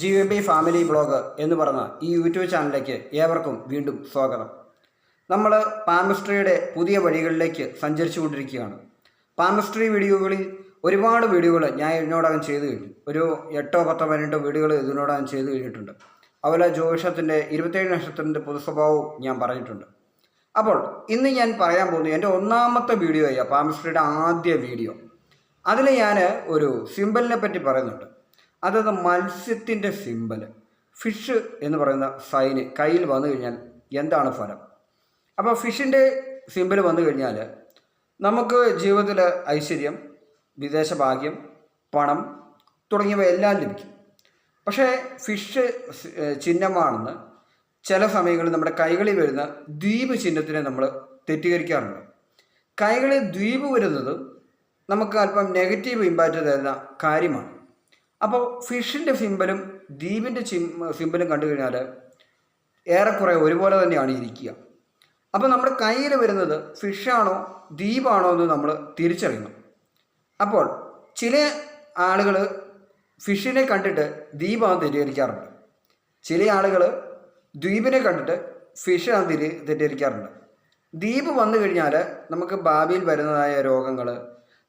GVP family blog എന്ന് പറഞ്ഞ ഈ യൂട്യൂബ് ചാനലിലേക്ക് ഏവർക്കും വീണ്ടും സ്വാഗതം. നമ്മൾ പാമിസ്ട്രിയുടെ പുതിയ വഴികളിലേക്ക് സഞ്ചരിച്ചു കൊണ്ടിരിക്കുകയാണ്. പാമിസ്ട്രി വീഡിയോകളിൽ ഒരുപാട് വീഡിയോകൾ ഞാൻ ഇതിനോടകം ചെയ്തു കഴിഞ്ഞു. ഒരു 8, 10, 12 വീഡിയോകൾ ഇതിനോടകം ചെയ്തു കഴിഞ്ഞിട്ടുണ്ട്. അതുപോലെ ജ്യോതിഷത്തിൻ്റെ 27 നക്ഷത്രത്തിൻ്റെ പൊതുസ്വഭാവവും ഞാൻ പറഞ്ഞിട്ടുണ്ട്. അപ്പോൾ ഇന്ന് ഞാൻ പറയാൻ പോകുന്നത് എൻ്റെ ഒന്നാമത്തെ വീഡിയോയാണ്, പാമിസ്ട്രിയുടെ ആദ്യ വീഡിയോ. അതിൽ ഞാൻ ഒരു സിമ്പലിനെ പറ്റി പറയുന്നുണ്ട്. അതായത് മത്സ്യത്തിൻ്റെ സിമ്പൽ, ഫിഷ് എന്ന് പറയുന്ന സൈന് കയ്യിൽ വന്നു കഴിഞ്ഞാൽ എന്താണ് ഫലം. അപ്പോൾ ഫിഷിൻ്റെ സിമ്പൽ വന്നു കഴിഞ്ഞാൽ നമുക്ക് ജീവിതത്തിൽ ഐശ്വര്യം, വിദേശ ഭാഗ്യം, പണം തുടങ്ങിയവ എല്ലാം ലഭിക്കും. പക്ഷേ ഫിഷ് ചിഹ്നമാണെന്ന് ചില സമയങ്ങളിൽ നമ്മുടെ കൈകളിൽ വരുന്ന ദ്വീപ് ചിഹ്നത്തിനെ നമ്മൾ തെറ്റിദ്ധരിക്കാറുണ്ട്. കൈകളിൽ ദ്വീപ് വരുന്നത് നമുക്ക് അല്പം നെഗറ്റീവ് ഇമ്പാക്റ്റ് തരുന്ന കാര്യമാണ്. അപ്പോൾ ഫിഷിൻ്റെ സിമ്പലും ദ്വീപിൻ്റെ സിമ്പലും കണ്ടു കഴിഞ്ഞാൽ ഏറെക്കുറെ ഒരുപോലെ തന്നെയാണ് ഇരിക്കുക. അപ്പോൾ നമ്മുടെ കയ്യിൽ വരുന്നത് ഫിഷാണോ ദ്വീപാണോ എന്ന് നമ്മൾ തിരിച്ചറിയണം. അപ്പോൾ ചില ആളുകൾ ഫിഷിനെ കണ്ടിട്ട് ദ്വീപാണ് തെറ്റിദ്ധരിക്കാറുണ്ട്. ചില ആളുകൾ ദ്വീപിനെ കണ്ടിട്ട് ഫിഷാണ് തെറ്റിദ്ധരിക്കാറുണ്ട്. ദ്വീപ് വന്നു കഴിഞ്ഞാൽ നമുക്ക് ഭാവിയിൽ വരുന്നതായ രോഗങ്ങൾ,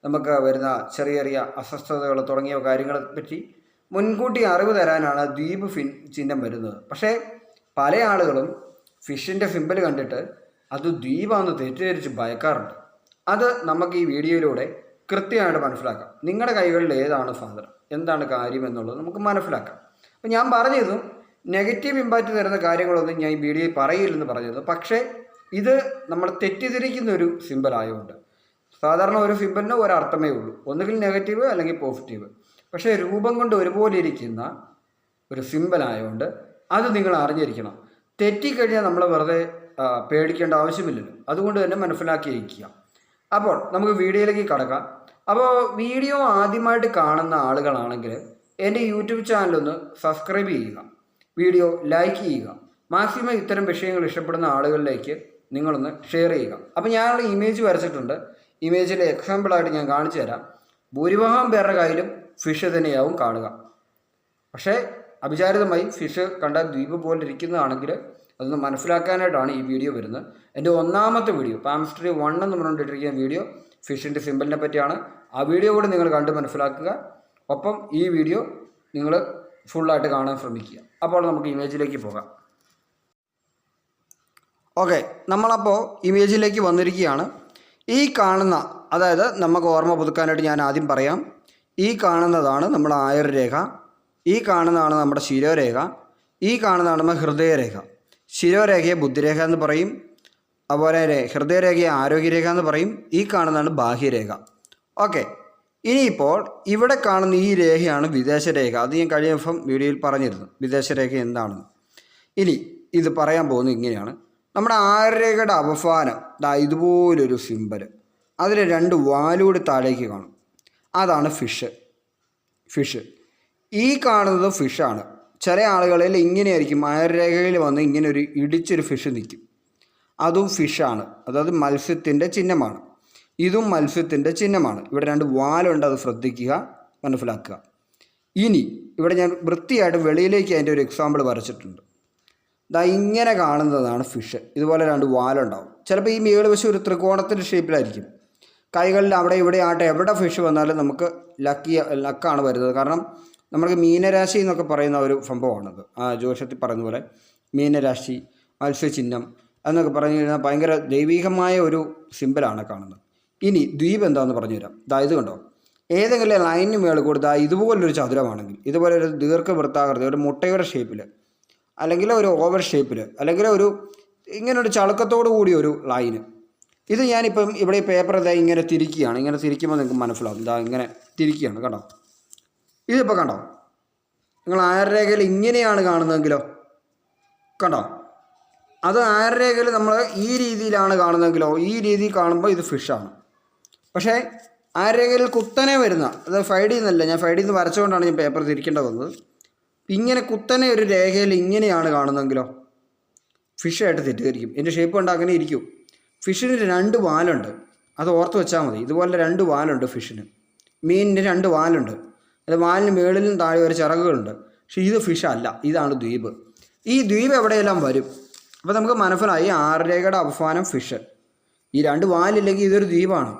നമുക്ക് വരുന്ന ചെറിയ ചെറിയ അസ്വസ്ഥതകൾ തുടങ്ങിയ കാര്യങ്ങളെ പറ്റി മുൻകൂട്ടി അറിവ് തരാനാണ് ദ്വീപ് ചിഹ്നം വരുന്നത്. പക്ഷേ പല ആളുകളും ഫിഷിൻ്റെ സിമ്പൽ കണ്ടിട്ട് അത് ദ്വീപാണെന്ന് തെറ്റിദ്ധരിച്ച് ഭയക്കാറുണ്ട്. അത് നമുക്ക് ഈ വീഡിയോയിലൂടെ കൃത്യമായിട്ട് മനസ്സിലാക്കാം. നിങ്ങളുടെ കൈകളിൽ ഏതാണ് സാധനം, എന്താണ് കാര്യം എന്നുള്ളത് നമുക്ക് മനസ്സിലാക്കാം. അപ്പോൾ ഞാൻ പറഞ്ഞതും നെഗറ്റീവ് ഇമ്പാക്റ്റ് തരുന്ന കാര്യങ്ങളൊന്നും ഞാൻ ഈ വീഡിയോയിൽ പറയില്ലെന്ന് പറഞ്ഞത്. പക്ഷേ ഇത് നമ്മൾ തെറ്റിദ്ധരിക്കുന്ന ഒരു സിമ്പൽ ആയതുകൊണ്ട്, സാധാരണ ഒരു സിമ്പലിന് ഒരർത്ഥമേ ഉള്ളൂ, ഒന്നുകിൽ നെഗറ്റീവ് അല്ലെങ്കിൽ പോസിറ്റീവ്. പക്ഷേ രൂപം കൊണ്ട് ഒരുപോലെ ഇരിക്കുന്ന ഒരു സിമ്പൽ ആയതുകൊണ്ട് അത് നിങ്ങൾ അറിഞ്ഞിരിക്കണം. തെറ്റിക്കഴിഞ്ഞാൽ നമ്മൾ വെറുതെ പേടിക്കേണ്ട ആവശ്യമില്ലല്ലോ. അതുകൊണ്ട് തന്നെ മനസ്സിലാക്കിയിരിക്കുക. അപ്പോൾ നമുക്ക് വീഡിയോയിലേക്ക് കടക്കാം. അപ്പോൾ വീഡിയോ ആദ്യമായിട്ട് കാണുന്ന ആളുകളാണെങ്കിൽ എൻ്റെ യൂട്യൂബ് ചാനലൊന്ന് സബ്സ്ക്രൈബ് ചെയ്യുക, വീഡിയോ ലൈക്ക് ചെയ്യുക, മാക്സിമം ഇത്തരം വിഷയങ്ങൾ ഇഷ്ടപ്പെടുന്ന ആളുകളിലേക്ക് നിങ്ങളൊന്ന് ഷെയർ ചെയ്യുക. അപ്പോൾ ഞാനുള്ള ഇമേജ് വരച്ചിട്ടുണ്ട്. ഇമേജിൽ എക്സാമ്പിളായിട്ട് ഞാൻ കാണിച്ചു തരാം. ഭൂരിഭാഗം പേരുടെ കയ്യിലും ഫിഷ് തന്നെയാവും കാണുക. പക്ഷേ അവിചാരിതമായി ഫിഷ് കണ്ട ദ്വീപ് പോലെ ഇരിക്കുന്നതാണെങ്കിൽ അതൊന്ന് മനസ്സിലാക്കാനായിട്ടാണ് ഈ വീഡിയോ വരുന്നത്. എൻ്റെ ഒന്നാമത്തെ വീഡിയോ, പാമിസ്ട്രി 1 എന്ന് പറഞ്ഞുകൊണ്ടിരിക്കുന്ന വീഡിയോ ഫിഷിൻ്റെ സിമ്പലിനെ പറ്റിയാണ്. ആ വീഡിയോ കൂടി നിങ്ങൾ കണ്ട് മനസ്സിലാക്കുക. ഒപ്പം ഈ വീഡിയോ നിങ്ങൾ ഫുള്ളായിട്ട് കാണാൻ ശ്രമിക്കുക. അപ്പോൾ നമുക്ക് ഇമേജിലേക്ക് പോകാം. ഓക്കെ, നമ്മളപ്പോൾ ഇമേജിലേക്ക് വന്നിരിക്കുകയാണ്. ഈ കാണുന്ന, അതായത് നമുക്ക് ഓർമ്മ പുതുക്കാനായിട്ട് ഞാൻ ആദ്യം പറയാം. ഈ കാണുന്നതാണ് നമ്മുടെ ആയുർരേഖ, ഈ കാണുന്നതാണ് നമ്മുടെ ശിരോരേഖ, ഈ കാണുന്നതാണ് നമ്മുടെ ഹൃദയരേഖ. ശിരോരേഖയെ ബുദ്ധിരേഖ എന്ന് പറയും, അതുപോലെ ഹൃദയരേഖയെ ആരോഗ്യരേഖ എന്ന് പറയും. ഈ കാണുന്നതാണ് ബാഹ്യരേഖ. ഓക്കെ, ഇനിയിപ്പോൾ ഇവിടെ കാണുന്ന ഈ രേഖയാണ് വിദേശരേഖ. അത് ഞാൻ കഴിഞ്ഞ ദിവസം വീഡിയോയിൽ പറഞ്ഞിരുന്നു, വിദേശരേഖ എന്താണെന്ന്. ഇനി ഇത് പറയാൻ പോകുന്നത് ഇങ്ങനെയാണ്. നമ്മുടെ ആയുർരേഖയുടെ അവസാനം ഇതുപോലൊരു സിമ്പൽ, അതിൽ 2 വാലുകൂടി താഴേക്ക് കാണും. അതാണ് ഫിഷ്. ഈ കാണുന്നത് ഫിഷാണ്. ചില ആളുകളിൽ ഇങ്ങനെയായിരിക്കും, ആയുർരേഖയിൽ വന്ന് ഇങ്ങനെ ഒരു ഇടിച്ചൊരു ഫിഷ് നിൽക്കും. അതും ഫിഷാണ്, അതായത് മത്സ്യത്തിൻ്റെ ചിഹ്നമാണ്. ഇതും മത്സ്യത്തിൻ്റെ ചിഹ്നമാണ്. ഇവിടെ 2 വാലുണ്ട്, അത് ശ്രദ്ധിക്കുക, മനസ്സിലാക്കുക. ഇനി ഇവിടെ ഞാൻ വൃത്തിയായിട്ട് വെളിയിലേക്ക് അതിൻ്റെ ഒരു എക്സാമ്പിൾ വരച്ചിട്ടുണ്ട്. ഇങ്ങനെ കാണുന്നതാണ് ഫിഷ്. ഇതുപോലെ 2 വാലുണ്ടാവും. ചിലപ്പോൾ ഈ മേളുവശം ഒരു ത്രികോണത്തിൻ്റെ ഷേപ്പിലായിരിക്കും. കൈകളിൽ അവിടെ ഇവിടെ ആട്ടെ എവിടെ ഫിഷ് വന്നാലും നമുക്ക് ലക്കാണ് വരുന്നത്. കാരണം നമുക്ക് മീനരാശി എന്നൊക്കെ പറയുന്ന ഒരു സംഭവമാണത്. ജ്യോതിഷത്തിൽ പറയുന്ന പോലെ മീനരാശി, മത്സ്യചിഹ്നം എന്നൊക്കെ പറഞ്ഞു കഴിഞ്ഞാൽ ഭയങ്കര ദൈവികമായ ഒരു സിമ്പലാണ് കാണുന്നത്. ഇനി ദ്വീപ് എന്താണെന്ന് പറഞ്ഞുതരാം. ഇത് കണ്ടോ, ഏതെങ്കിലും ലൈനിന് മേളിൽ കൂടി ഇതുപോലൊരു ചതുരമാണെങ്കിൽ, ഇതുപോലെ ഒരു ദീർഘവൃത്താകൃതി, ഒരു മുട്ടയുടെ ഷേപ്പിൽ, അല്ലെങ്കിൽ ഒരു ഓവൽ ഷേപ്പിൽ, അല്ലെങ്കിൽ ഇങ്ങനൊരു ചളുക്കത്തോടു കൂടി ഒരു ലൈന്. ഇത് ഞാനിപ്പം ഇവിടെ ഈ പേപ്പർ ഇങ്ങനെ തിരിക്കുകയാണ്. ഇങ്ങനെ തിരിക്കുമ്പോൾ നിങ്ങൾക്ക് മനസ്സിലാവും. ഇങ്ങനെ തിരിക്കുകയാണ്, കണ്ടോ. ഇതിപ്പോൾ കണ്ടോ, നിങ്ങൾ ആയുർരേഖയിൽ ഇങ്ങനെയാണ് കാണുന്നതെങ്കിലോ, കണ്ടോ, അത് ആയുർരേഖയിൽ നമ്മൾ ഈ രീതിയിലാണ് കാണുന്നതെങ്കിലോ, ഈ രീതിയിൽ കാണുമ്പോൾ ഇത് ഫിഷാണ്. പക്ഷേ ആയുർരേഖയിൽ കുത്തനെ വരുന്ന, അത് ഫൈഡിൽ നിന്നല്ല, ഞാൻ ഫൈഡിൽ നിന്ന് വരച്ചുകൊണ്ടാണ് ഞാൻ പേപ്പർ തിരിക്കേണ്ടത് വന്നത്. ഇങ്ങനെ കുത്തനെ ഒരു രേഖയിൽ ഇങ്ങനെയാണ് കാണുന്നതെങ്കിലോ ഫിഷായിട്ട് തെറ്റിദ്ധരിക്കും. എൻ്റെ ഷേപ്പ് കൊണ്ട് അങ്ങനെ ഇരിക്കും. ഫിഷിന് 2 വാലുണ്ട്, അത് ഓർത്ത് വെച്ചാൽ മതി. ഇതുപോലെ 2 വാലുണ്ട് ഫിഷിന്. മീനിന് 2 വാലുണ്ട്. അത് വാലിന് മുകളിലും താഴെ ഒരു ചിറകുകളുണ്ട്. പക്ഷേ ഇത് ഫിഷ് അല്ല, ഇതാണ് ദ്വീപ്. ഈ ദ്വീപ് എവിടെയെല്ലാം വരും? അപ്പോൾ നമുക്ക് മനസ്സിലായി ആറുരേഖയുടെ അവസാനം ഫിഷ്. ഈ രണ്ട് വാലില്ലെങ്കിൽ ഇതൊരു ദ്വീപാണ്.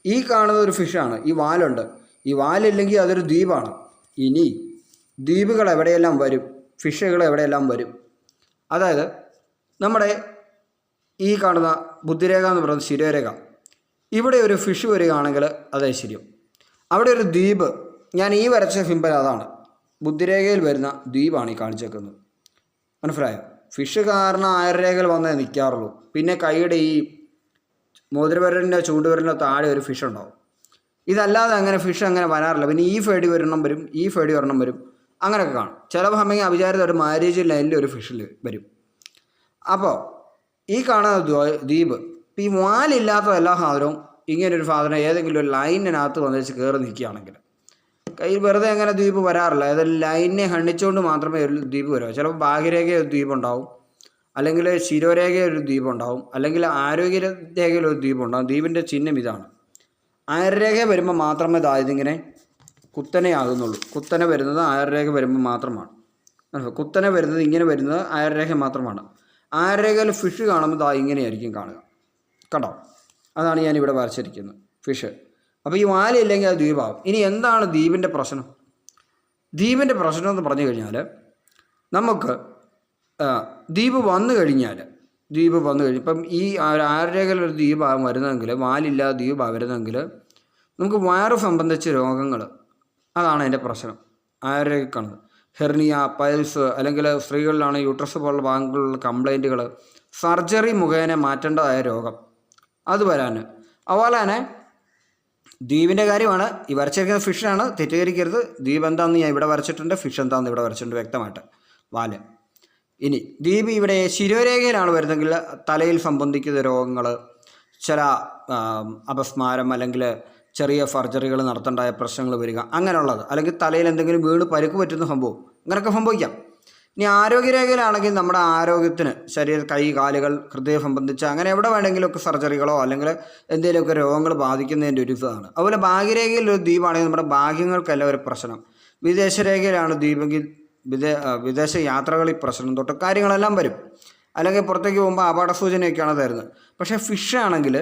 ഈ കാണുന്നത് ഒരു ഫിഷാണ്, ഈ വാലുണ്ട്. ഈ വാലില്ലെങ്കിൽ അതൊരു ദ്വീപാണ്. ഇനി ദ്വീപുകൾ എവിടെയെല്ലാം വരും? ഫിഷുകൾ എവിടെയെല്ലാം വരും? അതായത് നമ്മുടെ ഈ കാണുന്ന ബുദ്ധിരേഖ എന്ന് പറയുന്നത് ശിരോരേഖ, ഇവിടെ ഒരു ഫിഷ് വരികയാണെങ്കിൽ അത് ഐശ്വര്യം. അവിടെ ഒരു ദ്വീപ്, ഞാൻ ഈ വരച്ച സിമ്പൽ അതാണ്, ബുദ്ധിരേഖയിൽ വരുന്ന ദ്വീപാണ് ഈ കാണിച്ചേക്കുന്നത്. മനസ്സിലായോ? ഫിഷ് കാരണം ആയുർരേഖയിൽ വന്നേ നിൽക്കാറുള്ളൂ. പിന്നെ കൈയുടെ ഈ മോതിരവിരലിൻ്റെ ചൂണ്ടുവിരലിൻ്റെ താഴെ ഒരു ഫിഷ് ഉണ്ടാവും. ഇതല്ലാതെ അങ്ങനെ ഫിഷ് അങ്ങനെ വരാറില്ല. പിന്നെ ഈ ഫേഡി ഒരെണ്ണം വരും, ഈ ഫേഡി ഒരെണ്ണം വരും, അങ്ങനെയൊക്കെ കാണും. ചില സമയം അവിചാരിത ഒരു മാരേജ് ലൈനിൽ ഒരു ഫിഷിൽ വരും. അപ്പോൾ ഈ കാണുന്ന ദ്വീപ്, ഇപ്പോൾ ഈ വാലില്ലാത്ത എല്ലാ സാധനവും ഇങ്ങനൊരു സാധനം ഏതെങ്കിലും ഒരു ലൈനിനകത്ത് വന്നിച്ച് കയറി നിൽക്കുകയാണെങ്കിൽ കയ്യിൽ വെറുതെ അങ്ങനെ ദ്വീപ് വരാറില്ല. ഏതെങ്കിലും ലൈനിനെ ഹണ്ണിച്ചുകൊണ്ട് മാത്രമേ ഒരു ദ്വീപ് വരൂ. ചിലപ്പോൾ ഭാഗ്യരേഖ ഒരു ദ്വീപുണ്ടാവും, അല്ലെങ്കിൽ ശിരോരേഖ ഒരു ദ്വീപുണ്ടാവും, അല്ലെങ്കിൽ ആരോഗ്യരേഖയിൽ ഒരു ദ്വീപുണ്ടാവും. ദ്വീപിൻ്റെ ചിഹ്നം ഇതാണ്. ആയുർരേഖ വരുമ്പോൾ മാത്രമേ ഇതിങ്ങനെ കുത്തനെ ആകുന്നുള്ളൂ. കുത്തനെ വരുന്നത് ആയുർരേഖ വരുമ്പോൾ മാത്രമാണ്. കുത്തനെ വരുന്നത് ഇങ്ങനെ വരുന്നത് ആയുർരേഖ മാത്രമാണ്. ആയുർരേഖയിൽ ഫിഷ് കാണുമ്പോൾ ഇങ്ങനെയായിരിക്കും കാണുക. കണ്ടോ? അതാണ് ഞാനിവിടെ വരച്ചിരിക്കുന്നത്, ഫിഷ്. അപ്പോൾ ഈ വാലില്ലെങ്കിൽ അത് ദ്വീപാകും. ഇനി എന്താണ് ദ്വീപിൻ്റെ പ്രശ്നം? ദ്വീപിൻ്റെ പ്രശ്നം എന്ന് പറഞ്ഞു കഴിഞ്ഞാൽ, നമുക്ക് ദ്വീപ് വന്നു കഴിഞ്ഞാൽ ഇപ്പം ഈ ആയുർരേഖയിൽ ഒരു ദ്വീപാകും വരുന്നതെങ്കിൽ, വാലില്ലാതെ ദ്വീപാണ് വരുന്നതെങ്കിൽ നമുക്ക് വയറ് സംബന്ധിച്ച രോഗങ്ങൾ, അതാണ് അതിൻ്റെ പ്രശ്നം. ആയുർരേഖ കാണുന്നത് ഹെർണിയ, പൈൽസ്, അല്ലെങ്കിൽ സ്ത്രീകളിലാണ് യൂട്രസ് പോലുള്ള ഭാഗങ്ങളിലുള്ള കംപ്ലൈൻറ്റുകൾ, സർജറി മുഖേന മാറ്റേണ്ടതായ രോഗം, അത് വരാൻ. അതുപോലെ തന്നെ ദ്വീപിൻ്റെ കാര്യമാണ് ഈ വരച്ചിരിക്കുന്ന ഫിഷാണ്, തെറ്റിദ്ധരിക്കരുത്. ദ്വീപ് എന്താണെന്ന് ഞാൻ ഇവിടെ വരച്ചിട്ടുണ്ട്, ഫിഷ് എന്താണെന്ന് ഇവിടെ വരച്ചിട്ടുണ്ട് വ്യക്തമായിട്ട്, വാല്. ഇനി ദ്വീപ് ഇവിടെ ശിരോരേഖയിലാണ് വരുന്നതെങ്കിൽ തലയിൽ സംബന്ധിക്കുന്ന രോഗങ്ങൾ, ചില അപസ്മാരം, അല്ലെങ്കിൽ ചെറിയ സർജറികൾ നടത്തേണ്ടായ പ്രശ്നങ്ങൾ വരിക, അങ്ങനെയുള്ളത്, അല്ലെങ്കിൽ തലയിൽ എന്തെങ്കിലും വീണ് പരുക്ക് പറ്റുന്ന സംഭവം, അങ്ങനെയൊക്കെ സംഭവിക്കാം. ഇനി ആരോഗ്യരേഖയിലാണെങ്കിൽ നമ്മുടെ ആരോഗ്യത്തിന്, ശരീര കൈ കാലുകൾ, ഹൃദയം സംബന്ധിച്ച് അങ്ങനെ എവിടെ വേണമെങ്കിലുമൊക്കെ സർജറികളോ അല്ലെങ്കിൽ എന്തെങ്കിലുമൊക്കെ രോഗങ്ങൾ ബാധിക്കുന്നതിൻ്റെ ഒരു ഇതാണ്. അതുപോലെ ഭാഗ്യരേഖയിൽ ഒരു ദ്വീപാണെങ്കിൽ നമ്മുടെ ഭാഗ്യങ്ങൾക്കല്ല ഒരു പ്രശ്നം. വിദേശരേഖയിലാണ് ദ്വീപെങ്കിൽ വിദേശ യാത്രകളിൽ പ്രശ്നം തൊട്ട് കാര്യങ്ങളെല്ലാം വരും. അല്ലെങ്കിൽ പുറത്തേക്ക് പോകുമ്പോൾ അപകട സൂചനയൊക്കെയാണ് തരുന്നത്. പക്ഷേ ഫിഷ് ആണെങ്കിൽ